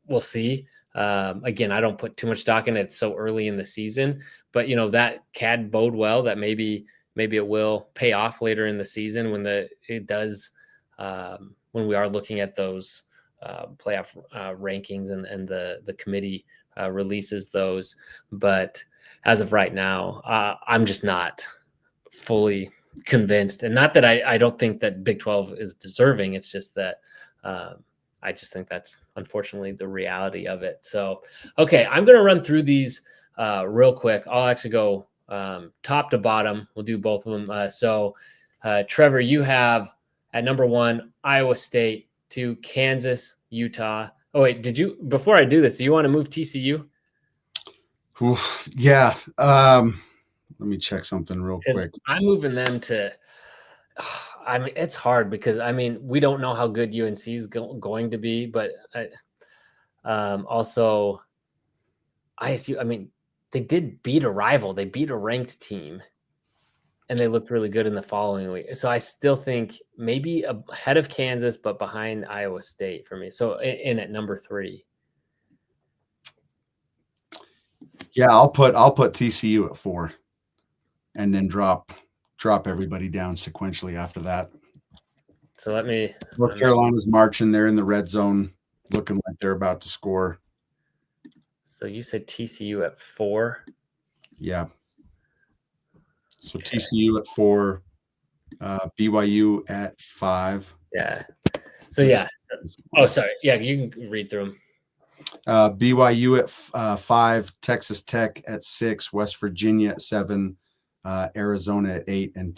we'll see. Again, I don't put too much stock in it. It's so early in the season, but you know, that can bode well that maybe it will pay off later in the season when when we are looking at those playoff rankings and the committee releases those. But as of right now, I'm just not fully convinced, and not that I don't think that Big 12 is deserving. It's just that I just think that's unfortunately the reality of it. So, okay, I'm going to run through these real quick. I'll actually go top to bottom. We'll do both of them. So, Trevor, you have at number 1, Iowa State, 2, Kansas, Utah. Oh, wait, before I do this, do you want to move TCU? Oof, yeah. Let me check something real quick. I'm moving them to – I mean, it's hard because, I mean, we don't know how good UNC is going to be, but also ISU, I mean, they did beat a rival. They beat a ranked team, and they looked really good in the following week. So I still think maybe ahead of Kansas, but behind Iowa State for me. So in at number 3. Yeah, I'll put TCU at 4 and then drop everybody down sequentially after that. So North Carolina's marching. They're in the red zone, looking like they're about to score. So you said TCU at 4? Yeah. So okay. TCU at 4, BYU at 5. Yeah. So yeah. Oh, sorry. Yeah, you can read through them. BYU at 5, Texas Tech at 6, West Virginia at 7, Arizona at 8, and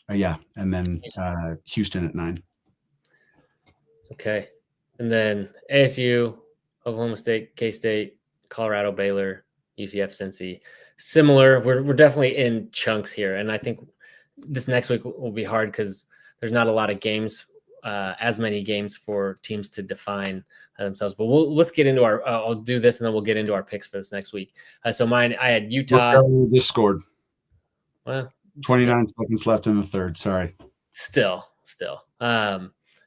and then Houston at 9. Okay, and then ASU, Oklahoma State, K-State, Colorado, Baylor, UCF, Cincy. Similar. We're definitely in chunks here, and I think this next week will be hard because there's not a lot of games, as many games for teams to define themselves. But let's get into our. I'll do this, and then we'll get into our picks for this next week. So mine, I had Utah. Just scored. Well, 29 seconds left in the third. Sorry. Still.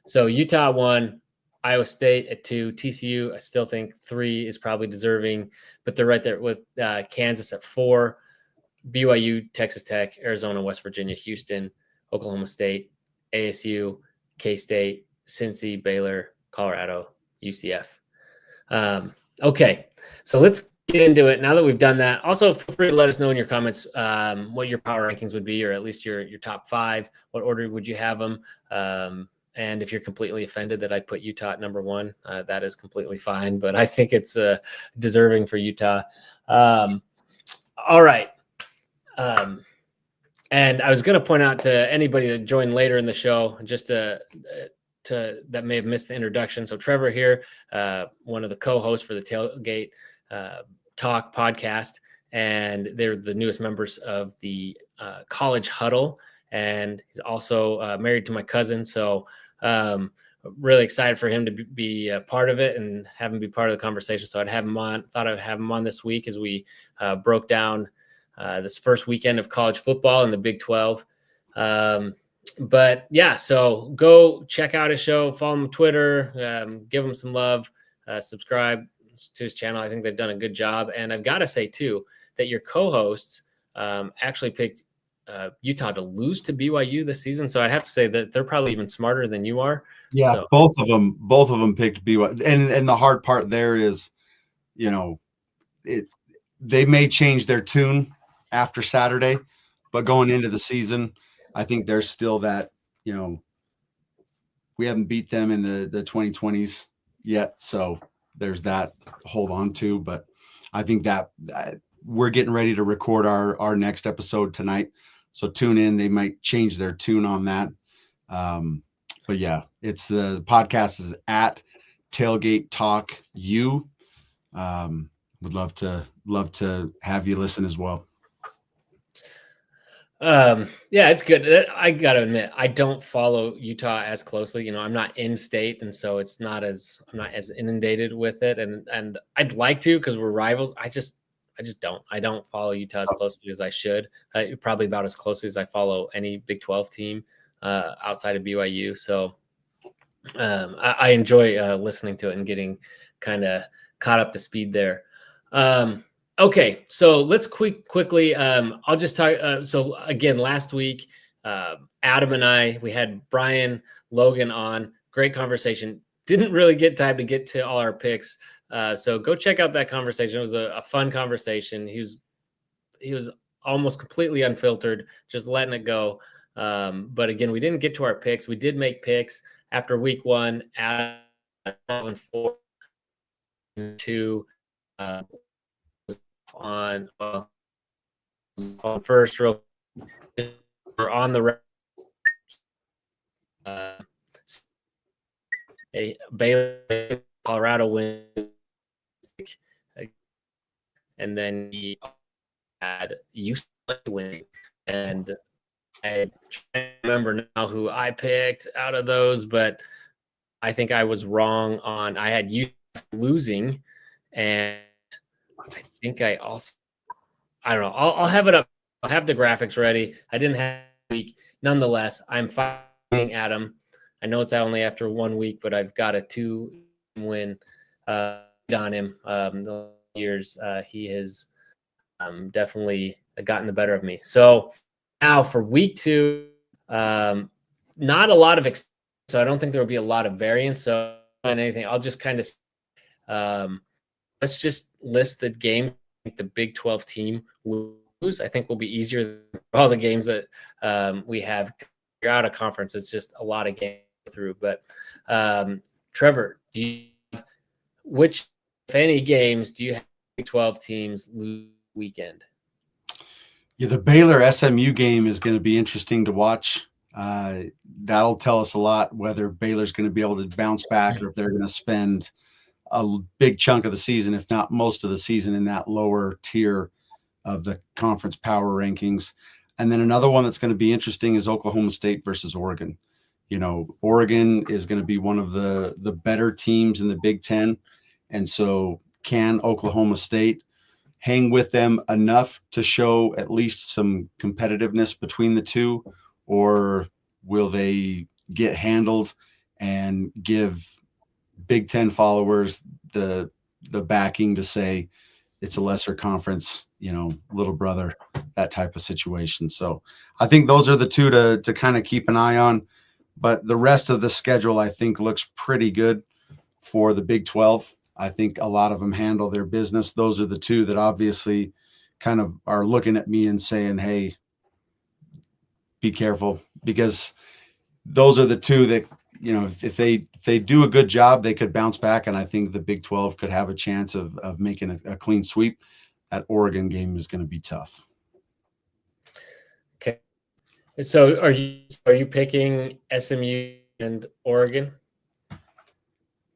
So Utah 1, Iowa State at 2, TCU. I still think 3 is probably deserving, but they're right there with Kansas at 4, BYU, Texas Tech, Arizona, West Virginia, Houston, Oklahoma State, ASU, K-State, Cincy, Baylor, Colorado, UCF. Okay, so let's get into it. Now that we've done that, also feel free to let us know in your comments what your power rankings would be, or at least your top 5. What order would you have them? And if you're completely offended that I put Utah at number 1, that is completely fine. But I think it's deserving for Utah. All right. And I was going to point out to anybody that joined later in the show, just to that may have missed the introduction. So Trevor here, one of the co-hosts for the Tailgate Talk podcast, and they're the newest members of the College Huddle, and he's also married to my cousin. So really excited for him to be a part of it and have him be part of the conversation. So Thought I'd have him on this week as we broke down this first weekend of college football in the Big 12. But yeah, so go check out his show, follow him on Twitter, give him some love, subscribe to his channel. I think they've done a good job. And I've got to say too, that your co-hosts actually picked Utah to lose to BYU this season. So I'd have to say that they're probably even smarter than you are. Yeah, so. both of them picked BYU, and the hard part there is, they may change their tune after Saturday, but going into the season, I think there's still that, we haven't beat them in the 2020s yet, so there's that to hold on to. But I think that we're getting ready to record our next episode tonight, so tune in. They might change their tune on that. But yeah, it's the podcast is at Tailgate Talk. Would love to have you listen as well. Yeah, it's good. I gotta admit, I don't follow Utah as closely. I'm not in state, and so I'm not as inundated with it. And I'd like to, because we're rivals. I just don't. I don't follow Utah as closely as I should. Probably about as closely as I follow any Big 12 team outside of BYU. So I enjoy listening to it and getting kind of caught up to speed there. Okay, so let's quickly. I'll just talk. So again, last week, Adam and we had Brian Logan on. Great conversation. Didn't really get time to get to all our picks. So go check out that conversation. It was a fun conversation. He was almost completely unfiltered, just letting it go. But again, we didn't get to our picks. We did make picks after week 1. Adam 4 2 on first row. We're on the a Baylor Colorado win, and then he had UCLA win, and I can't remember now who I picked out of those, but I think I was wrong on. I had UCLA losing, and I think I don't know. I'll have it up. I'll have the graphics ready. I didn't have a week. Nonetheless, I'm fighting Adam. I know it's only after 1 week, but I've got a 2-win on him. The years he has definitely gotten the better of me. So now for week 2, not a lot of so I don't think there will be a lot of variance. So on anything, I'll just kind of let's just list the game the Big 12 team lose. I think will be easier than all the games that we have. You're out of conference. It's just a lot of games through. But Trevor, which, if any, games do you have Big 12 teams lose weekend? Yeah, the Baylor SMU game is going to be interesting to watch. That'll tell us a lot whether Baylor's going to be able to bounce back or if they're going to spend a big chunk of the season, if not most of the season, in that lower tier of the conference power rankings. And then another one that's going to be interesting is Oklahoma State versus Oregon. Oregon is going to be one of the better teams in the Big Ten. And so can Oklahoma State hang with them enough to show at least some competitiveness between the two, or will they get handled and give Big Ten followers the backing to say it's a lesser conference, little brother, that type of situation. So I think those are the two to kind of keep an eye on. But the rest of the schedule, I think, looks pretty good for the Big 12. I think a lot of them handle their business. Those are the two that obviously kind of are looking at me and saying, hey, be careful, because those are the two that, if they do a good job, they could bounce back. And I think the Big 12 could have a chance of making a clean sweep. That Oregon game is going to be tough. Okay. So are you picking SMU and Oregon?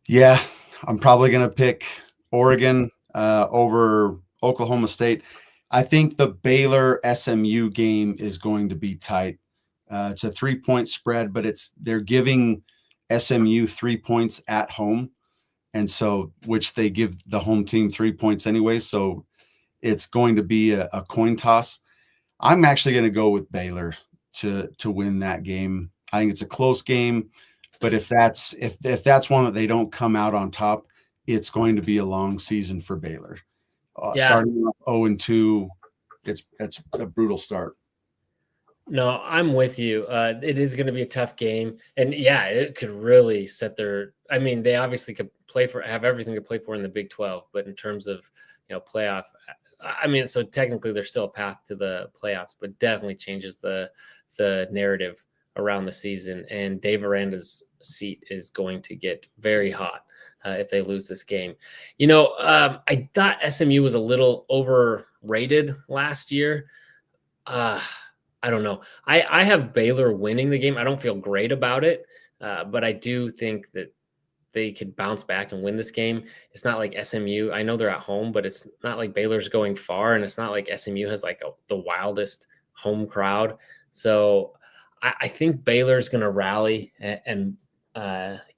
Yeah, I'm probably going to pick Oregon over Oklahoma State. I think the Baylor SMU game is going to be tight. It's a 3-point spread, but they're giving SMU 3 points at home. And so, which they give the home team 3 points anyway. So it's going to be a coin toss. I'm actually going to go with Baylor to win that game. I think it's a close game, but if that's one that they don't come out on top, it's going to be a long season for Baylor. Starting off 0-2, it's a brutal start. No, I'm with you. It is going to be a tough game, and yeah, it could really set their. I mean, they obviously could have everything to play for in the Big 12, but in terms of playoff, I mean, so technically there's still a path to the playoffs, but definitely changes the narrative around the season. And Dave Aranda's seat is going to get very hot if they lose this game. I thought SMU was a little overrated last year. Uh, I don't know. I have Baylor winning the game. I don't feel great about it, but I do think that they could bounce back and win this game. It's not like SMU. I know they're at home, but it's not like Baylor's going far, and it's not like SMU has like the wildest home crowd. So I think Baylor's going to rally and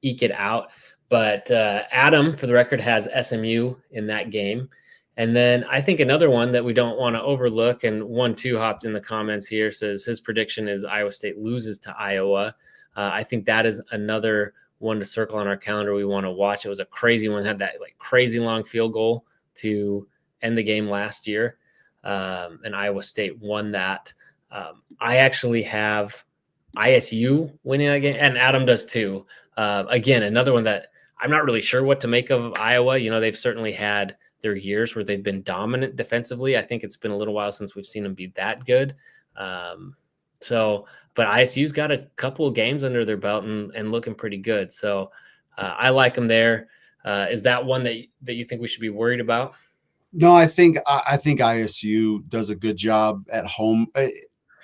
eke it out. But Adam, for the record, has SMU in that game. And then I think another one that we don't want to overlook, and 1-2 hopped in the comments here, says his prediction is Iowa State loses to Iowa. I think that is another one to circle on our calendar we want to watch. It was a crazy one, had that like crazy long field goal to end the game last year, and Iowa State won that. I actually have ISU winning that game, and Adam does too. Again, another one that I'm not really sure what to make of Iowa. They've certainly had their years where they've been dominant defensively. I think it's been a little while since we've seen them be that good. But ISU's got a couple of games under their belt and looking pretty good. So I like them there. Is that one that you think we should be worried about? No, I think ISU does a good job at home.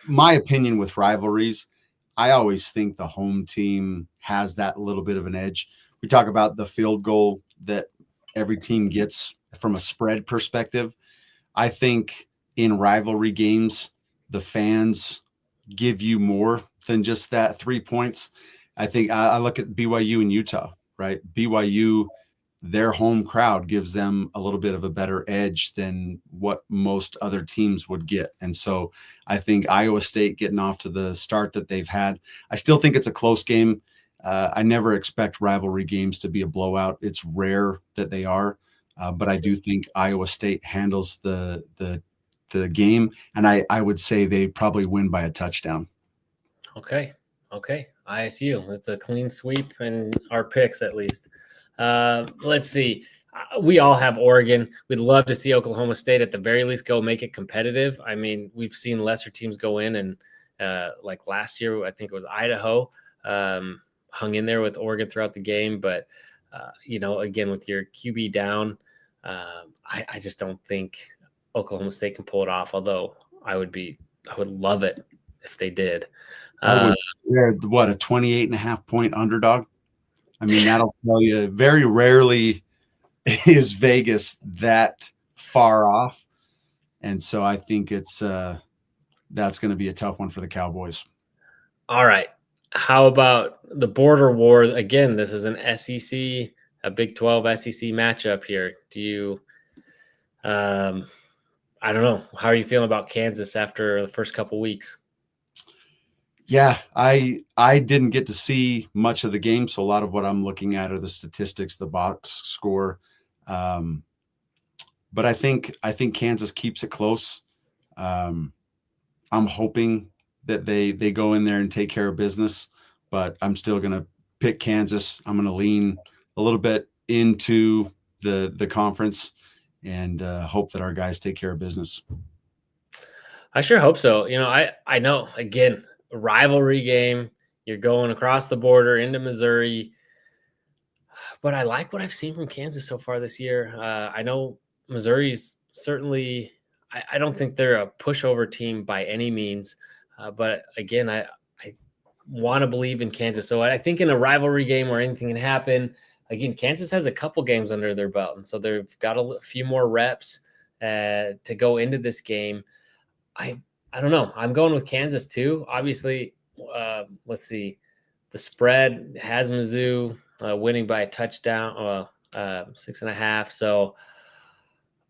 My opinion with rivalries, I always think the home team has that little bit of an edge. We talk about the field goal that every team gets from a spread perspective. I think in rivalry games, the fans give you more than just that 3 points. I think I look at BYU and Utah, right? BYU, their home crowd gives them a little bit of a better edge than what most other teams would get. And so I think Iowa State getting off to the start that they've had, I still think it's a close game. I never expect rivalry games to be a blowout. It's rare that they are, but I do think Iowa State handles the game, and I would say they probably win by a touchdown. Okay. ISU. It's a clean sweep in our picks, at least. Let's see. We all have Oregon. We'd love to see Oklahoma State at the very least go make it competitive. I mean, we've seen lesser teams go in and like last year, I think it was Idaho, hung in there with Oregon throughout the game. But, again, with your QB down, I just don't think Oklahoma State can pull it off, although I would love it if they did. I would a 28.5 point underdog. I mean, that'll tell you very rarely is Vegas that far off. And so I think that's going to be a tough one for the Cowboys. All right. How about the border war? Again, this is an SEC, a Big 12 SEC matchup here. Do you, I don't know. How are you feeling about Kansas after the first couple weeks? Yeah, I didn't get to see much of the game, so a lot of what I'm looking at are the statistics, the box score. But I think Kansas keeps it close. I'm hoping that they go in there and take care of business, but I'm still going to pick Kansas. I'm going to lean a little bit into the conference and hope that our guys take care of business. I sure hope so. I know, again, a rivalry game. You're going across the border into Missouri. But I like what I've seen from Kansas so far this year. I know Missouri's certainly – I don't think they're a pushover team by any means. But, again, I want to believe in Kansas. So I think in a rivalry game where anything can happen, again, Kansas has a couple games under their belt. And so they've got a few more reps to go into this game. I don't know. I'm going with Kansas too. Obviously, let's see. The spread has Mizzou winning by a touchdown, 6.5. So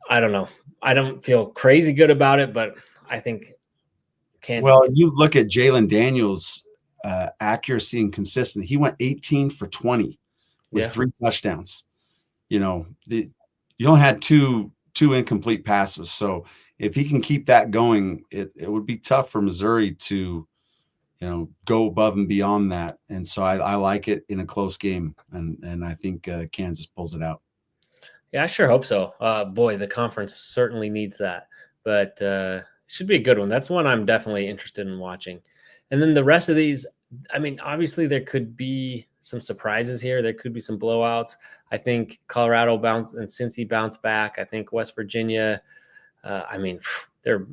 I don't know. I don't feel crazy good about it, but I think Kansas. Well, you look at Jalen Daniels' accuracy and consistency. He went 18 for 20 with 3 touchdowns. You only had two 2 incomplete passes. So if he can keep that going, it would be tough for Missouri to, go above and beyond that. And so I like it in a close game, and I think Kansas pulls it out. Yeah, I sure hope so. Boy, the conference certainly needs that, but it should be a good one. That's one I'm definitely interested in watching. And then the rest of these, I mean, obviously there could be some surprises here. There could be some blowouts. I think Colorado bounced and Cincy bounced back. I think West Virginia, they're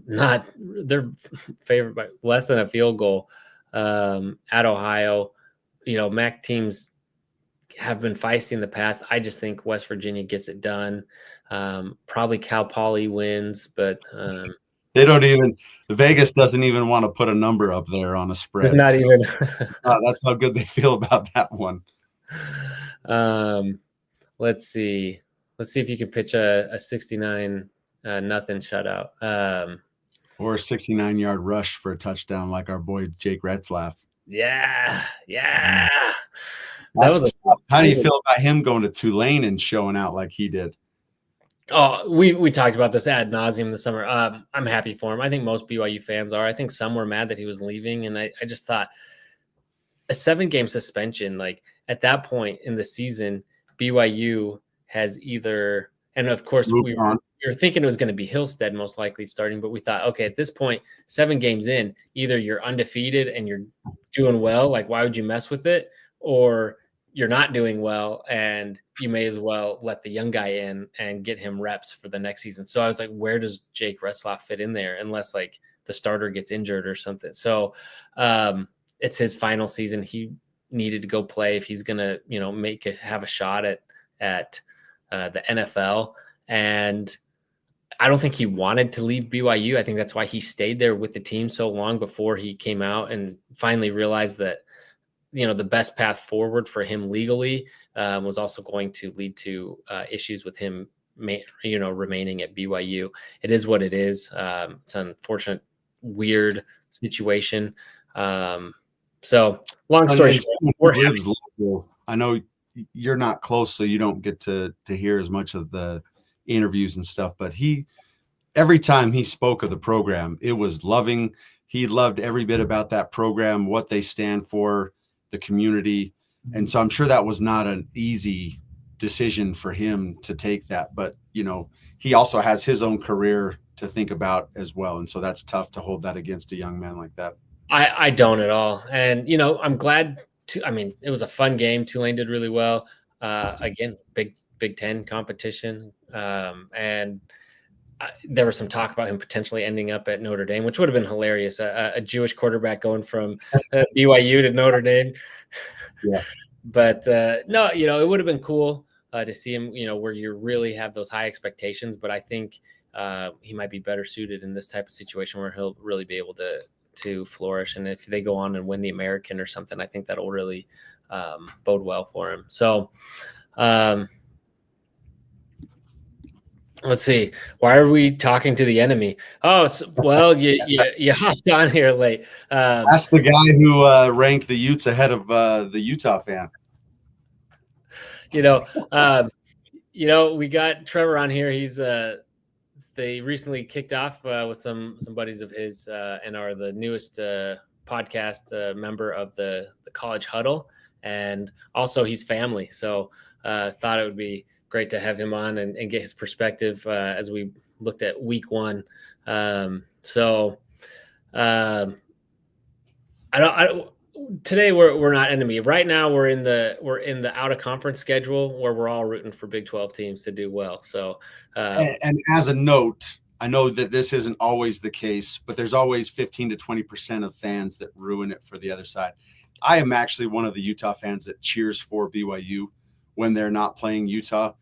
favored by less than a field goal at Ohio. MAC teams have been feisty in the past. I just think West Virginia gets it done. Probably Cal Poly wins, but they don't even. Vegas doesn't even want to put a number up there on a spread. There's not even. That's how good they feel about that one. Let's see. Let's see if you can pitch a 69 nothing shutout. Or a 69-yard rush for a touchdown, like our boy Jake Retzlaff. Yeah. How do you feel about him going to Tulane and showing out like he did? Oh, we talked about this ad nauseum this summer. I'm happy for him. I think most BYU fans are. I think some were mad that he was leaving, and I just thought a 7-game suspension, like at that point in the season, BYU has either, and of course we were thinking it was going to be Hillstead most likely starting, but we thought, okay, at this point, 7 games in, either you're undefeated and you're doing well, like why would you mess with it, or you're not doing well and you may as well let the young guy in and get him reps for the next season. So I was like, where does Jake Retzlaff fit in there unless like the starter gets injured or something? So it's his final season. He needed to go play if he's going to, have a shot at the NFL. And I don't think he wanted to leave BYU. I think that's why he stayed there with the team so long before he came out and finally realized that, the best path forward for him legally was also going to lead to issues with him, remaining at BYU. It is what it is. It's an unfortunate, weird situation. So long story short, I know you're not close, so you don't get to hear as much of the interviews and stuff, but every time he spoke of the program, it was loving. He loved every bit about that program, what they stand for, the community. And so I'm sure that was not an easy decision for him to take that, but he also has his own career to think about as well. And so that's tough to hold that against a young man like that. I don't at all. And, I'm glad it was a fun game. Tulane did really well. Again, Big Ten competition. And there was some talk about him potentially ending up at Notre Dame, which would have been hilarious. A Jewish quarterback going from BYU to Notre Dame. Yeah. But no, it would have been cool to see him, where you really have those high expectations. But I think he might be better suited in this type of situation where he'll really be able to flourish. And if they go on and win the American or something, I think that'll really bode well for him. So let's see. Why are we talking to the enemy? Oh, well, you hopped on here late. That's the guy who ranked the Utes ahead of the Utah fan. We got Trevor on here. He's they recently kicked off with some buddies of his and are the newest podcast member of the College Huddle, and also he's family. So thought it would be great to have him on and get his perspective as we looked at week 1. Today we're not enemy. Right now we're in the out of conference schedule where we're all rooting for Big 12 teams to do well. So and as a note, I know that this isn't always the case, but there's always 15 to 20% of fans that ruin it for the other side. I am actually one of the Utah fans that cheers for BYU when they're not playing Utah.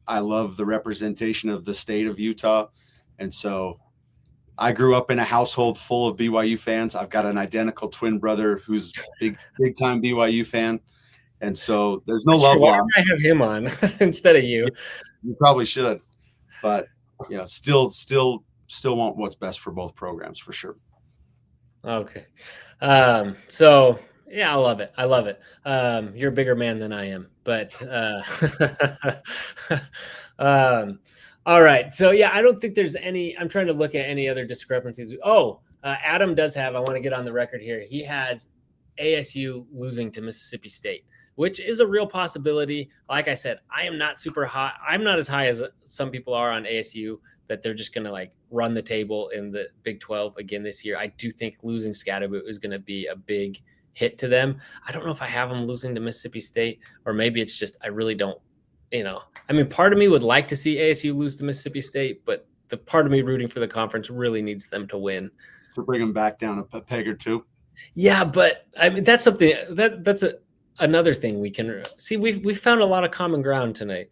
I love the representation of the state of Utah. And so I grew up in a household full of BYU fans. I've got an identical twin brother who's big time BYU fan. And so there's no love lost. I have him on instead of you. You probably should, but still want what's best for both programs for sure. Okay. So yeah, I love it. You're a bigger man than I am, but All right. So yeah, I don't think there's any. I'm trying to look at any other discrepancies. Adam does have. I want to get on the record here. He has ASU losing to Mississippi State, which is a real possibility. Like I said, I am not super high. I'm not as high as some people are on ASU that they're just going to like run the table in the Big 12 again this year. I do think losing Scatterboot is going to be a big hit to them. I don't know if I have them losing to Mississippi State, or maybe it's just I really don't. I mean, part of me would like to see ASU lose to Mississippi State, but the part of me rooting for the conference really needs them to win. To bring them back down a peg or two. Yeah, but I mean, that's something that's another thing we can see. We've found a lot of common ground tonight.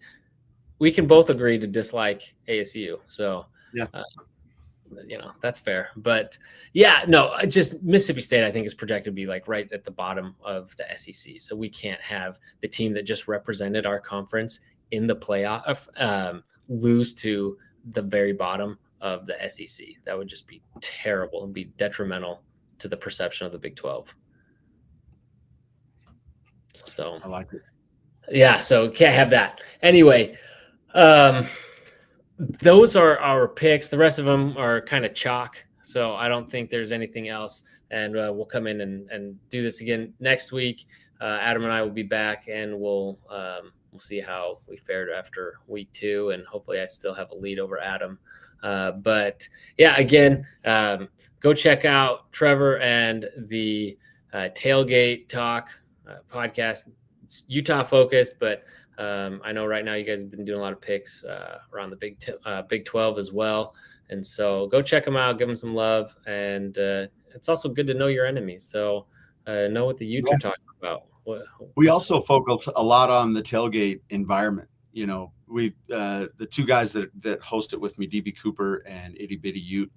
We can both agree to dislike ASU. So, yeah, that's fair. But yeah, no, just Mississippi State, I think, is projected to be like right at the bottom of the SEC. So we can't have the team that just represented our conference in the playoff lose to the very bottom of the SEC. That would just be terrible and be detrimental to the perception of the Big 12. So I like it. Yeah, so can't have that. Anyway, those are our picks. The rest of them are kind of chalk. So I don't think there's anything else. And we'll come in and do this again next week. Adam and I will be back, and we'll see how we fared after week 2. And hopefully I still have a lead over Adam. But yeah, again, go check out Trevor and the Tailgate Talk podcast. It's Utah focused, but I know right now you guys have been doing a lot of picks around the Big 12 as well. And so go check them out, give them some love. And it's also good to know your enemies. So know what the Utes are talking about. We also focus a lot on the tailgate environment. We the two guys that host it with me, DB Cooper and Itty Bitty Ute,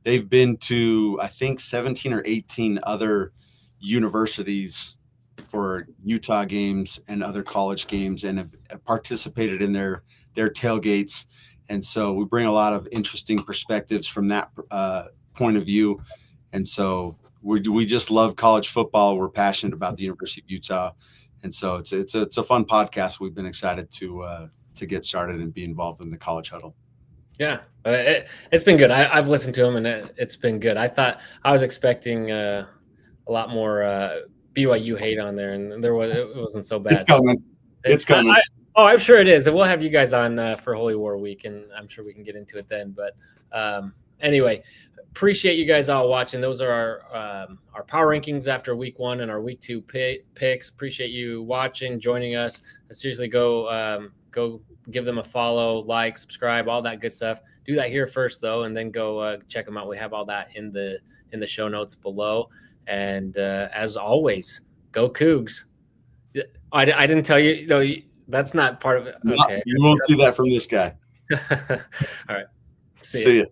they've been to, I think, 17 or 18 other universities for Utah games and other college games, and have participated in their tailgates. And so we bring a lot of interesting perspectives from that point of view. And so we just love college football. We're passionate about the University of Utah. And so it's a fun podcast. We've been excited to get started and be involved in the College Huddle. Yeah, it's been good. I've listened to them, and it's been good. I was expecting a lot more BYU hate on there, and it wasn't so bad. It's coming. I'm sure it is. And we'll have you guys on for Holy War Week, and I'm sure we can get into it then. But anyway, appreciate you guys all watching. Those are our power rankings after week 1 and our week 2 picks. Appreciate you watching, joining us. Seriously, go give them a follow, like, subscribe, all that good stuff. Do that here first, though, and then go check them out. We have all that in the show notes below. And as always, go Cougs. I didn't tell you. No, that's not part of it. Okay. You won't see that from this guy. All right. See ya.